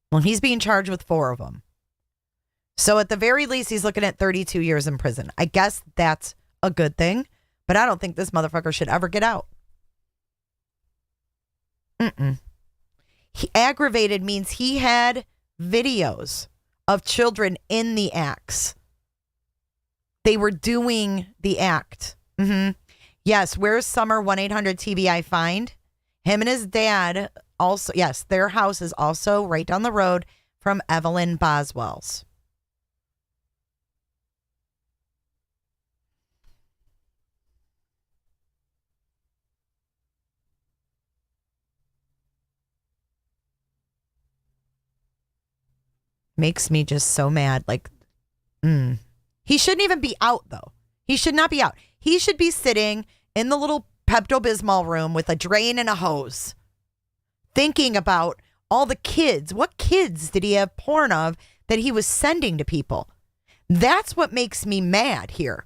Well, he's being charged with 4 of them. So at the very least, he's looking at 32 years in prison. I guess that's a good thing, but I don't think this motherfucker should ever get out. He aggravated means he had videos of children in the acts. They were doing the act. Yes, where's Summer 1-800-TBI find? Him and his dad also, yes, their house is also right down the road from Evelyn Boswell's. Makes me just so mad. Like, He shouldn't even be out, though. He should not be out. He should be sitting in the little Pepto-Bismol room with a drain and a hose, thinking about all the kids. What kids did he have porn of that he was sending to people? That's what makes me mad here,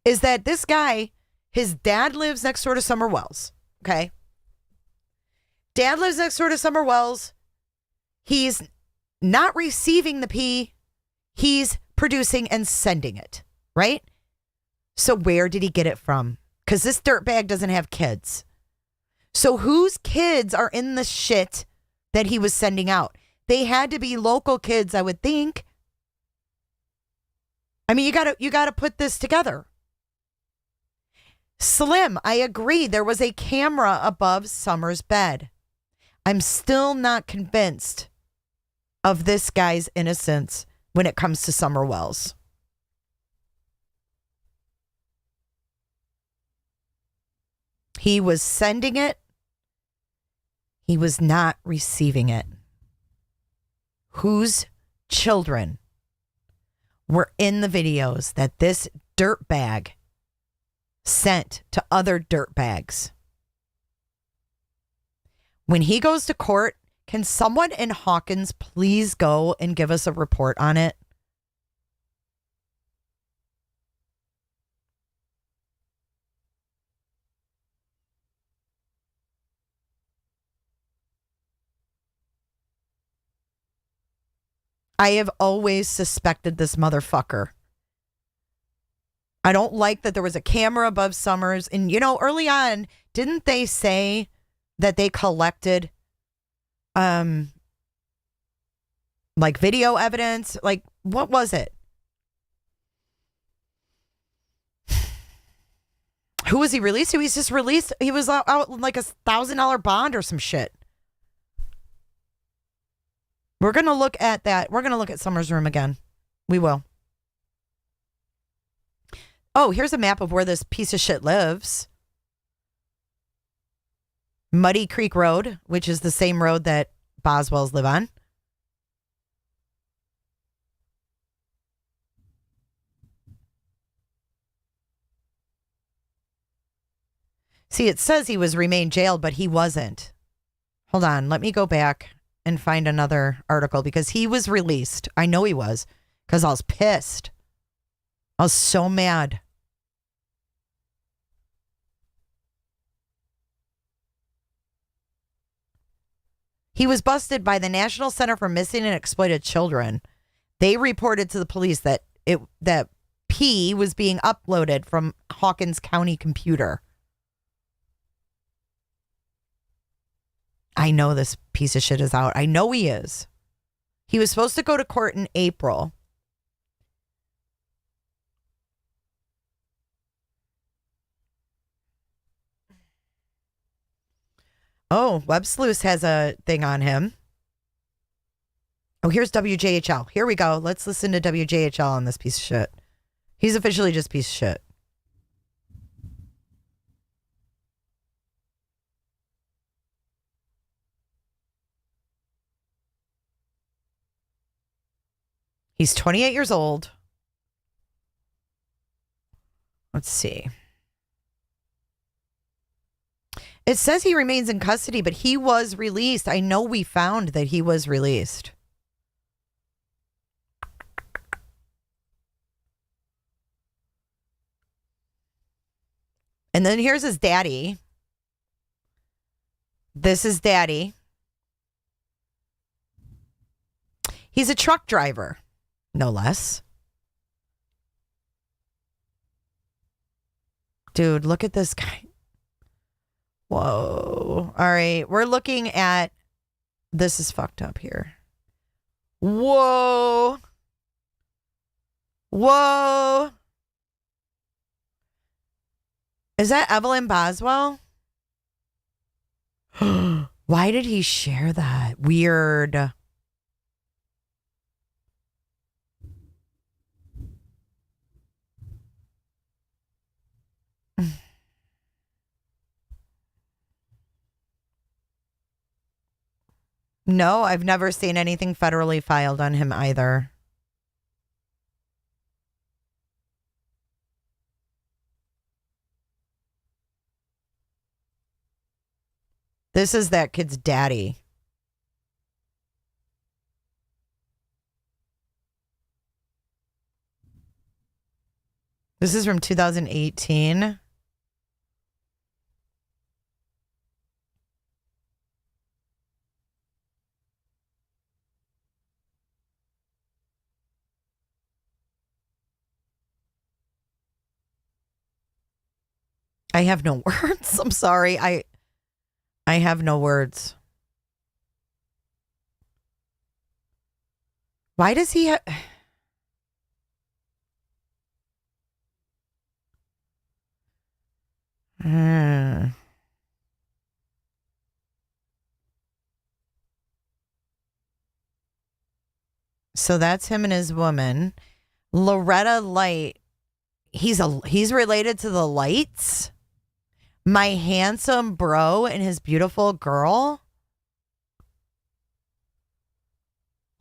is that this guy, his dad lives next door to Summer Wells, okay? Dad lives next door to Summer Wells. He's not receiving the pee. He's producing and sending it, right? So where did he get it from? Because this dirtbag doesn't have kids. So whose kids are in the shit that he was sending out? They had to be local kids, I would think. I mean, you gotta put this together. Slim, I agree. There was a camera above Summer's bed. I'm still not convinced of this guy's innocence when it comes to Summer Wells. He was sending it. He was not receiving it. Whose children were in the videos that this dirtbag sent to other dirtbags? When he goes to court, can someone in Hawkins please go and give us a report on it? I have always suspected this motherfucker. I don't like that there was a camera above Summers. And, you know, early on, didn't they say that they collected like video evidence? Like, what was it? Who was he released to? He's just released. He was out like $1,000 bond or some shit. We're going to look at that. We're going to look at Summer's room again. We will. Oh, here's a map of where this piece of shit lives. Muddy Creek Road, which is the same road that Boswells live on. See, it says he was remained jailed, but he wasn't. Hold on. Let me go back and find another article because he was released. I know he was because I was pissed. I was so mad. He was busted by the National Center for Missing and Exploited Children. They reported to the police that P was being uploaded from Hawkins County computer. I know this piece of shit is out. I know he is. He was supposed to go to court in April. Oh, Web Sleuth has a thing on him. Oh, here's WJHL. Here we go. Let's listen to WJHL on this piece of shit. He's officially just a piece of shit. He's 28 years old. Let's see. It says he remains in custody, but he was released. I know we found that he was released. And then here's his daddy. This is daddy. He's a truck driver, no less. Dude, look at this guy. Whoa. All right. We're looking at. This is fucked up here. Whoa. Whoa. Is that Evelyn Boswell? Why did he share that? Weird. No, I've never seen anything federally filed on him either. This is that kid's daddy. This is from 2018. I have no words. I'm sorry. I have no words. Why does he have... So that's him and his woman. Loretta Light. He's related to the Lights. My handsome bro and his beautiful girl.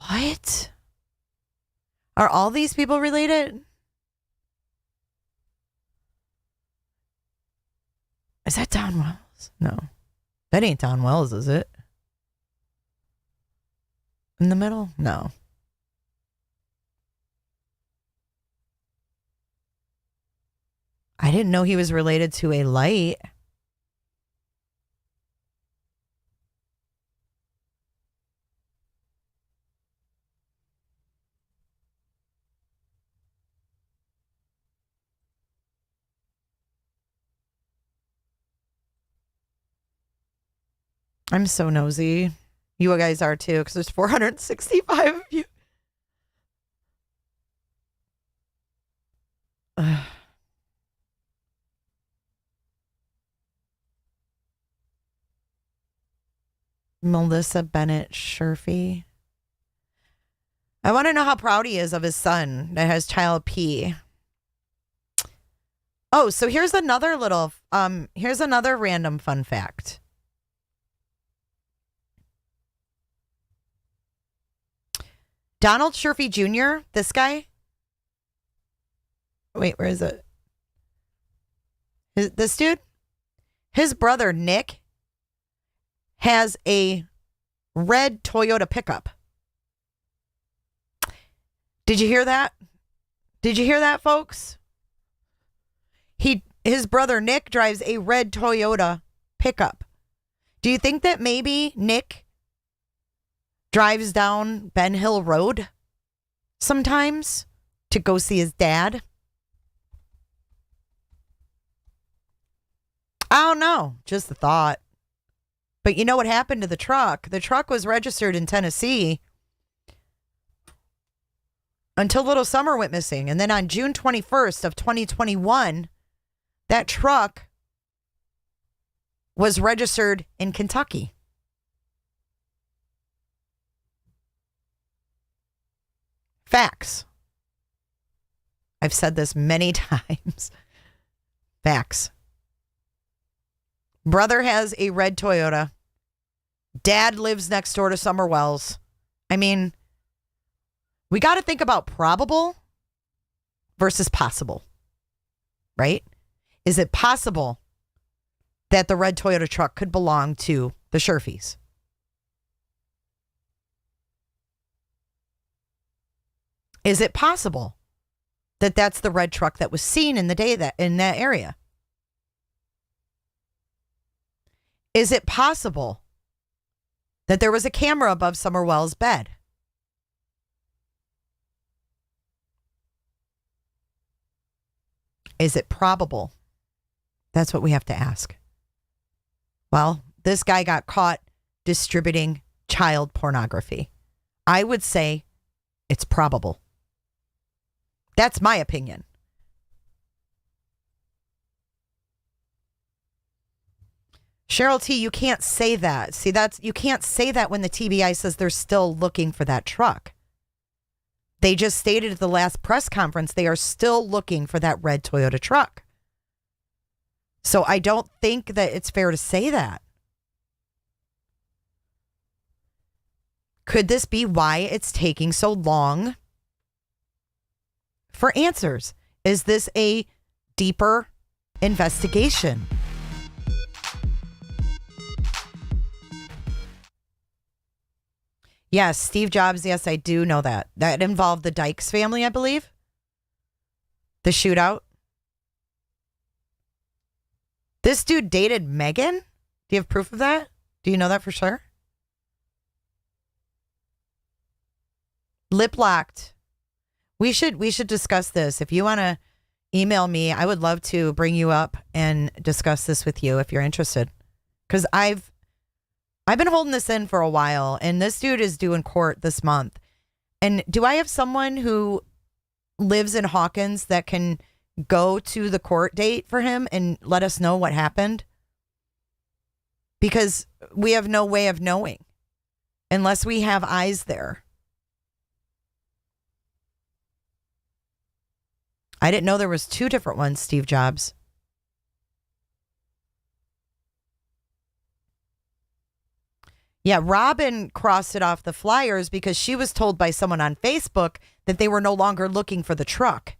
What? Are all these people related? Is that Don Wells? No. That ain't Don Wells, is it? In the middle? No. I didn't know he was related to a Light. I'm so nosy. You guys are too, because there's 465 of you. Melissa Bennett Sherfy. I want to know how proud he is of his son that has child P. Oh, so here's another random fun fact. Donald Sherfy Jr., this guy. Wait, where is it? This dude? His brother, Nick, has a red Toyota pickup. Did you hear that? Did you hear that, folks? His brother, Nick, drives a red Toyota pickup. Do you think that maybe Nick drives down Ben Hill Road sometimes to go see his dad? I don't know. Just a thought. But you know what happened to the truck? The truck was registered in Tennessee until Little Summer went missing. And then on June 21st of 2021, that truck was registered in Kentucky. Facts. I've said this many times. Facts. Brother has a red Toyota. Dad lives next door to Summer Wells. I mean, we got to think about probable versus possible, right? Is it possible that the red Toyota truck could belong to the Sherfys? Is it possible that that's the red truck that was seen in that area? Is it possible that there was a camera above Summer Wells' bed? Is it probable? That's what we have to ask. Well, this guy got caught distributing child pornography. I would say it's probable. That's my opinion. Cheryl T., you can't say that. See, you can't say that when the TBI says they're still looking for that truck. They just stated at the last press conference they are still looking for that red Toyota truck. So I don't think that it's fair to say that. Could this be why it's taking so long for answers? Is this a deeper investigation? Yes, Steve Jobs. Yes, I do know that. That involved the Dykes family, I believe. The shootout. This dude dated Megan? Do you have proof of that? Do you know that for sure? Lip locked. We should discuss this. If you want to email me, I would love to bring you up and discuss this with you if you're interested. Because I've been holding this in for a while, and this dude is due in court this month. And do I have someone who lives in Hawkins that can go to the court date for him and let us know what happened? Because we have no way of knowing unless we have eyes there. I didn't know there was 2 different ones, Steve Jobs. Yeah, Robin crossed it off the flyers because she was told by someone on Facebook that they were no longer looking for the truck.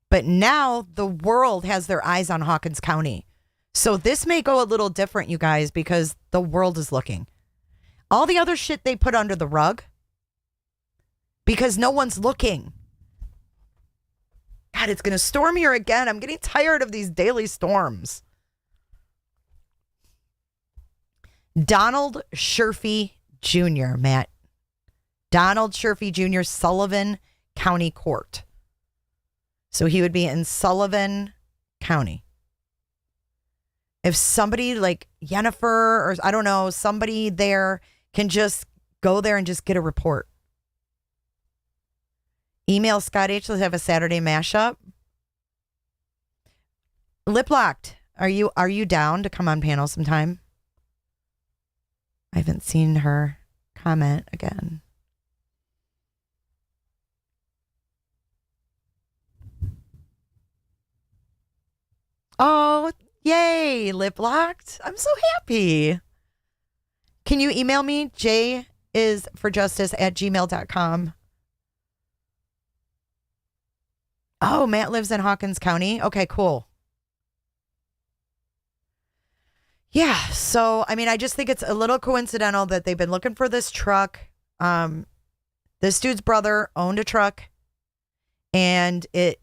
But now the world has their eyes on Hawkins County. So this may go a little different, you guys, because the world is looking. All the other shit they put under the rug because no one's looking. God, it's going to storm here again. I'm getting tired of these daily storms. Donald Sherfy Jr., Matt. Donald Sherfy Jr., Sullivan County Court. So he would be in Sullivan County. If somebody like Yennefer or I don't know, somebody there can just go there and just get a report. Email Scott H. Let's have a Saturday mashup. Lip Locked. Are you down to come on panel sometime? I haven't seen her comment again. Oh, yay, Lip Locked. I'm so happy. Can you email me? jisforjustice@gmail.com. Oh, Matt lives in Hawkins County. Okay, cool. Yeah, so, I mean, I just think it's a little coincidental that they've been looking for this truck. This dude's brother owned a truck, and hey,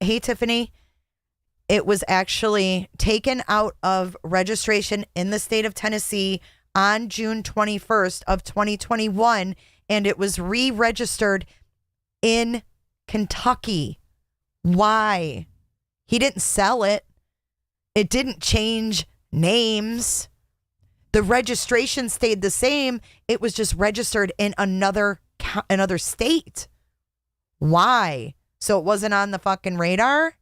Tiffany, it was actually taken out of registration in the state of Tennessee on June 21st of 2021, and it was re-registered in Kentucky. Why? He didn't sell it. It didn't change names. The registration stayed the same. It was just registered in another state. Why? So it wasn't on the fucking radar?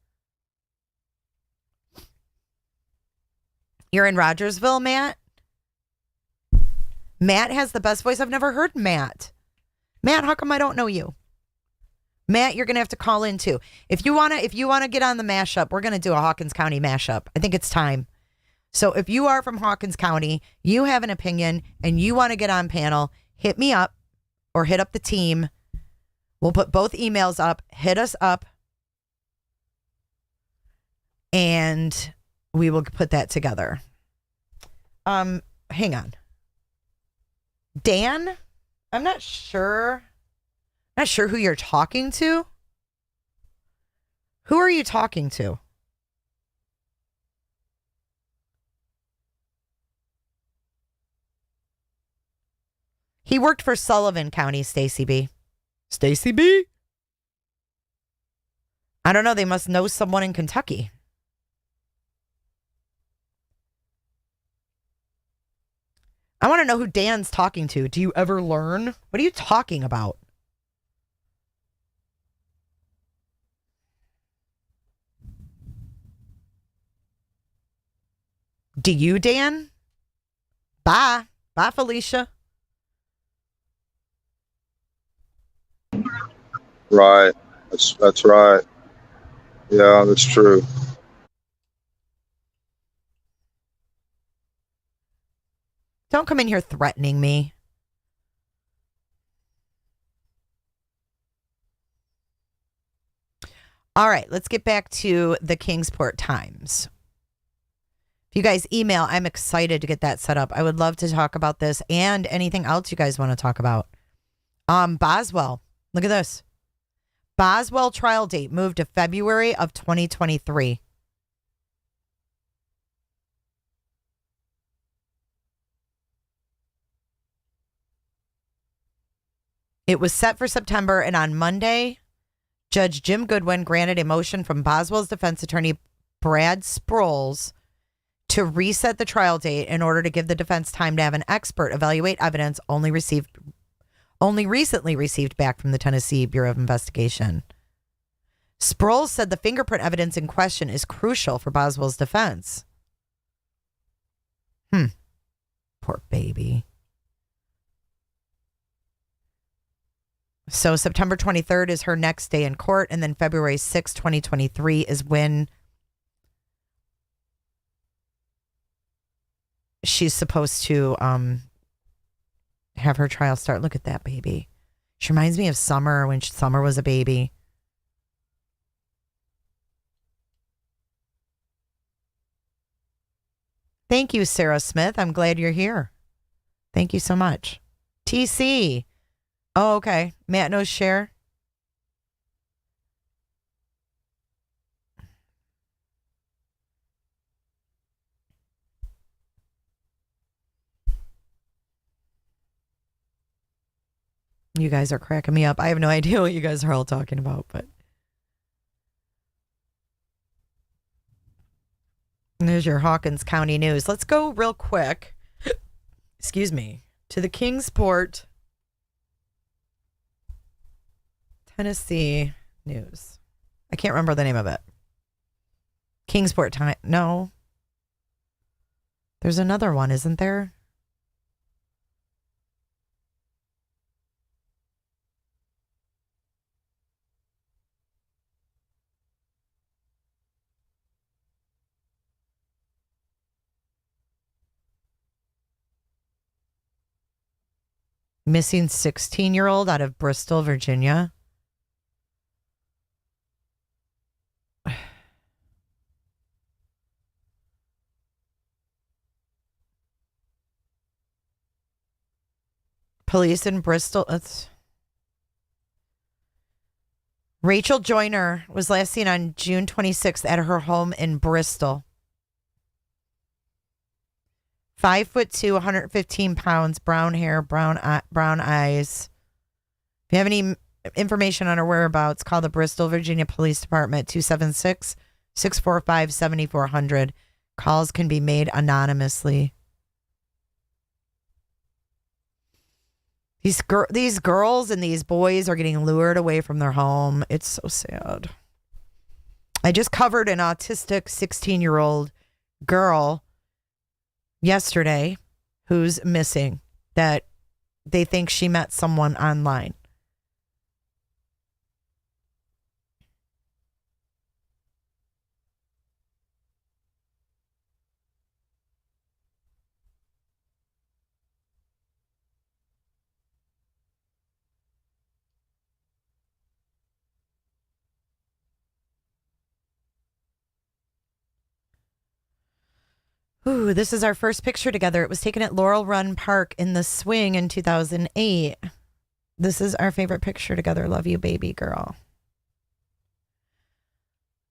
You're in Rogersville, Matt? Matt has the best voice. I've never heard Matt. Matt, how come I don't know you? Matt, you're going to have to call in too. If you want to get on the mashup, we're going to do a Hawkins County mashup. I think it's time. So if you are from Hawkins County, you have an opinion and you want to get on panel, hit me up or hit up the team. We'll put both emails up. Hit us up. And we will put that together. Hang on. Dan? I'm not sure who you're talking to. Who are you talking to? He worked for Sullivan County, Stacy B. Stacy B? I don't know. They must know someone in Kentucky. I want to know who Dan's talking to. Do you ever learn? What are you talking about? Do you, Dan? Bye. Bye, Felicia. Right. That's right. Yeah, that's true. Don't come in here threatening me. All right, let's get back to the Kingsport Times. If you guys email, I'm excited to get that set up. I would love to talk about this and anything else you guys want to talk about. Boswell, look at this. Boswell trial date moved to February of 2023. It was set for September, and on Monday, Judge Jim Goodwin granted a motion from Boswell's defense attorney, Brad Sproles, to reset the trial date in order to give the defense time to have an expert evaluate evidence only recently received back from the Tennessee Bureau of Investigation. Sproles said the fingerprint evidence in question is crucial for Boswell's defense. Poor baby. So September 23rd is her next day in court, and then February 6, 2023 is when she's supposed to have her trial start. Look at that baby. She reminds me of Summer when Summer was a baby. Thank you, Sarah Smith. I'm glad you're here. Thank you so much. TC. Oh, okay. Matt knows share. You guys are cracking me up. I have no idea what you guys are all talking about, but there's your Hawkins County news. Let's go real quick. Excuse me. To the Kingsport, Tennessee news. I can't remember the name of it. Kingsport time. No. There's another one, isn't there? Missing 16-year-old out of Bristol, Virginia. Police in Bristol. Rachel Joyner was last seen on June 26th at her home in Bristol. 5'2", 115 pounds, brown hair, brown eyes. If you have any information on her whereabouts, call the Bristol, Virginia Police Department, 276-645-7400. Calls can be made anonymously. These girls and these boys are getting lured away from their home. It's so sad. I just covered an autistic 16-year-old girl yesterday who's missing, that they think she met someone online. Ooh, this is our first picture together. It was taken at Laurel Run Park in the Swing in 2008. This is our favorite picture together. Love you, baby girl.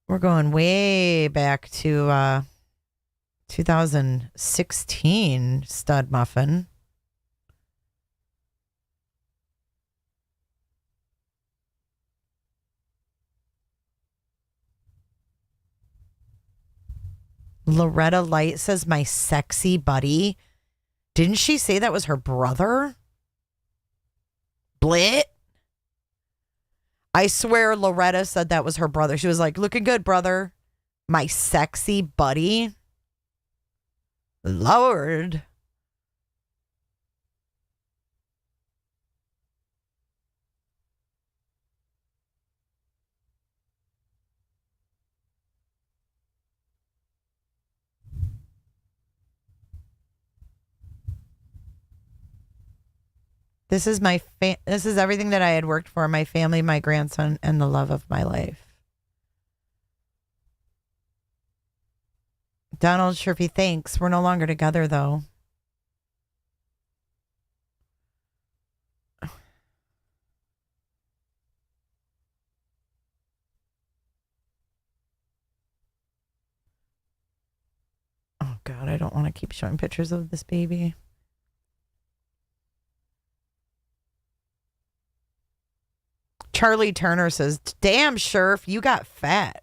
We're going way back to 2016, Stud Muffin. Loretta Light says, my sexy buddy. Didn't she say that was her brother? Blit. I swear Loretta said that was her brother. She was like, looking good, brother. My sexy buddy. Lord. This is this is everything that I had worked for, my family, my grandson, and the love of my life. Donald Sherfy, thanks. We're no longer together, though. Oh, God, I don't want to keep showing pictures of this baby. Charlie Turner says, damn, Sherf, you got fat.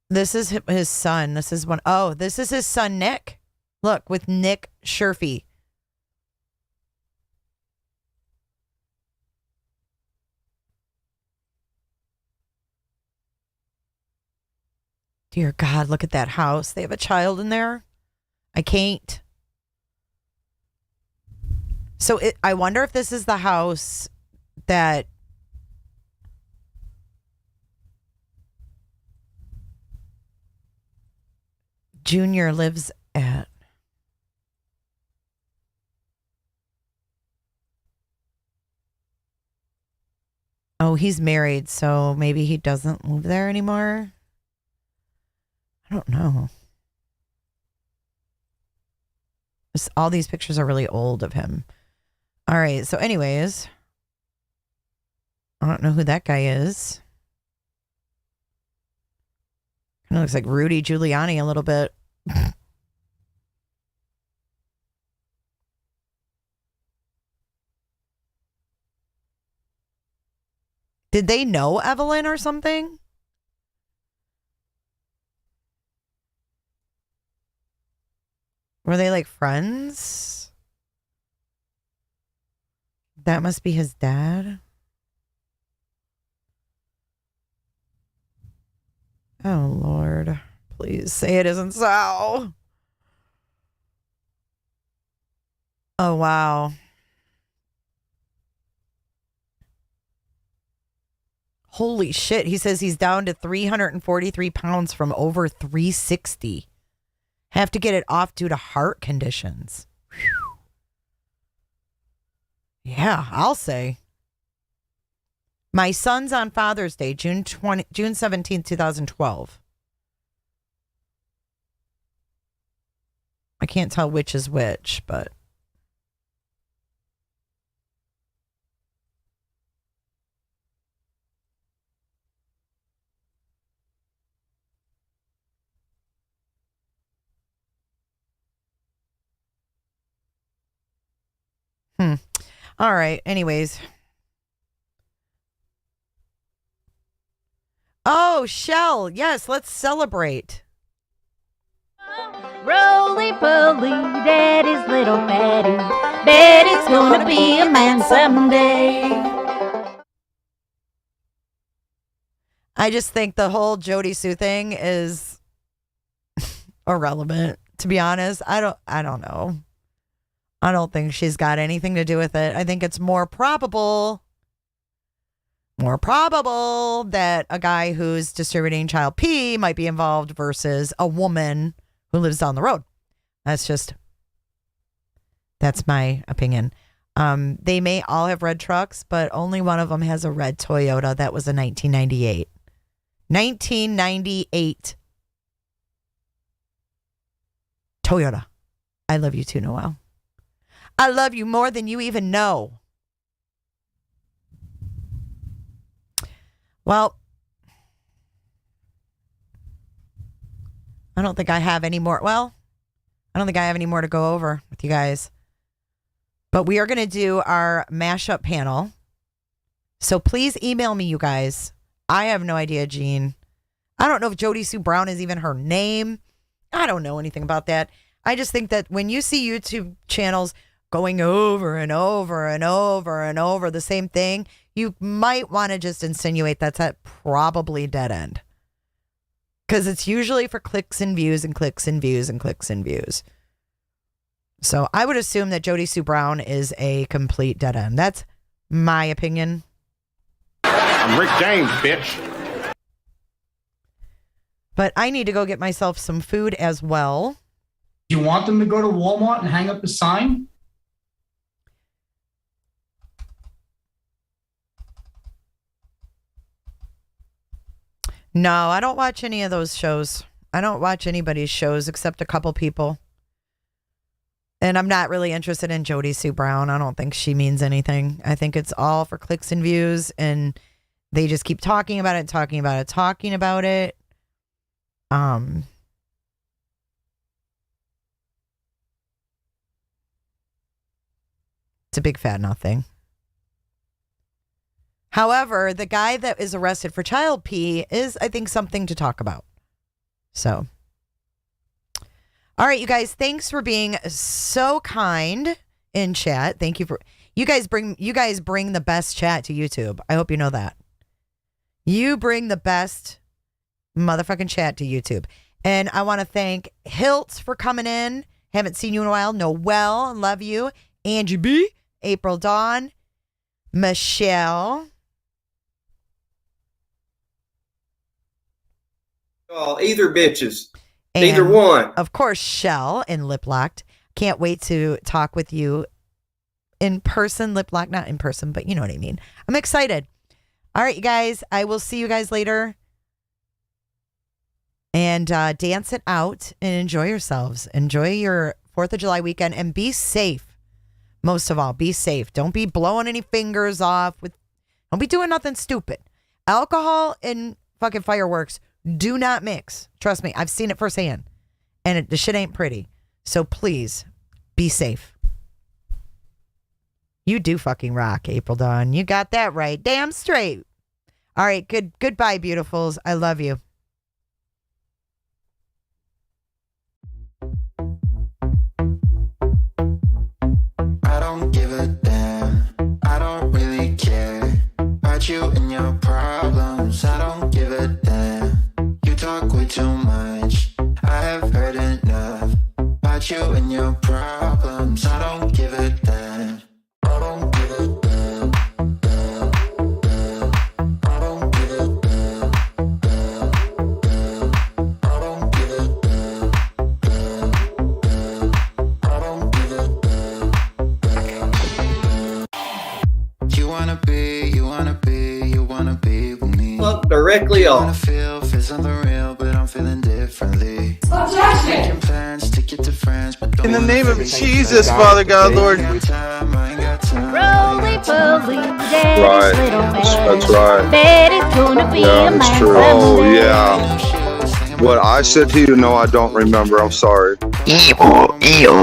This is his son. This is one. Oh, this is his son, Nick. Look, with Nick Sherfy. Dear God, look at that house. They have a child in there. I can't. So I wonder if this is the house that Junior lives at. Oh, he's married, so maybe he doesn't live there anymore. I don't know. All these pictures are really old of him. All right, so anyways, I don't know who that guy is. Kind of looks like Rudy Giuliani a little bit. Did they know Evelyn or something? Were they like friends? That must be his dad. Oh, Lord. Please say it isn't so. Oh, wow. Holy shit. He says he's down to 343 pounds from over 360. Have to get it off due to heart conditions. Whew. Yeah, I'll say. My son's on Father's Day, June 17th, 2012. I can't tell which is which, but all right. Anyways. Oh, Shell. Yes, let's celebrate. Roly-poly, daddy's little Betty. Betty's gonna be a man someday. I just think the whole Jody Sue thing is irrelevant, to be honest. I don't know. I don't think she's got anything to do with it. I think it's more probable that a guy who's distributing child P might be involved versus a woman who lives down the road. That's my opinion. They may all have red trucks, but only one of them has a red Toyota. That was a 1998. 1998 Toyota. I love you too, Noel. I love you more than you even know. Well, I don't think I have any more. Well, I don't think I have any more to go over with you guys. But we are going to do our mashup panel. So please email me, you guys. I have no idea, Jean. I don't know if Jody Sue Brown is even her name. I don't know anything about that. I just think that when you see YouTube channels going over and over and over and over the same thing, you might want to just insinuate that's at probably dead end. Because it's usually for clicks and views and clicks and views and clicks and views. So I would assume that Jody Sue Brown is a complete dead end. That's my opinion. I'm Rick James, bitch. But I need to go get myself some food as well. You want them to go to Walmart and hang up a sign? No, I don't watch any of those shows. I don't watch anybody's shows except a couple people. And I'm not really interested in Jody Sue Brown. I don't think she means anything. I think it's all for clicks and views, and they just keep talking about it, talking about it, talking about it. It's a big fat nothing. However, the guy that is arrested for child P is, I think, something to talk about. So, all right, you guys, thanks for being so kind in chat. Thank you for you guys bring the best chat to YouTube. I hope you know that. You bring the best motherfucking chat to YouTube. And I want to thank Hilt for coming in. Haven't seen you in a while. Noelle, love you. Angie B, April Dawn, Michelle. Oh, either bitches. And either one. Of course, Shell and Lip Locked. Can't wait to talk with you in person. Lip Locked, not in person, but you know what I mean. I'm excited. All right, you guys. I will see you guys later. And dance it out and enjoy yourselves. Enjoy your 4th of July weekend and be safe. Most of all, be safe. Don't be blowing any fingers off. Don't be doing nothing stupid. Alcohol and fucking fireworks do not mix. Trust me, I've seen it firsthand. And the shit ain't pretty. So please, be safe. You do fucking rock, April Dawn. You got that right. Damn straight. All right, goodbye, beautifuls. I love you. I don't give a damn. I don't really care about you and your problems. I don't give a damn. You talk way too much. I have heard enough about you and your problems. I don't give a damn. I don't give a damn. I don't give a damn. I don't give a damn. I don't give a damn. You wanna be with me. Look directly off. Feel something real, but I'm feeling differently. Making plans to get to friends, but in the name of Jesus, Father God, Lord. Roly poly, daddy's Right. little man. That's right. Daddy's gonna be Yeah, a that's man true. someday. Oh, yeah. What I said to you, no, I don't remember. I'm sorry.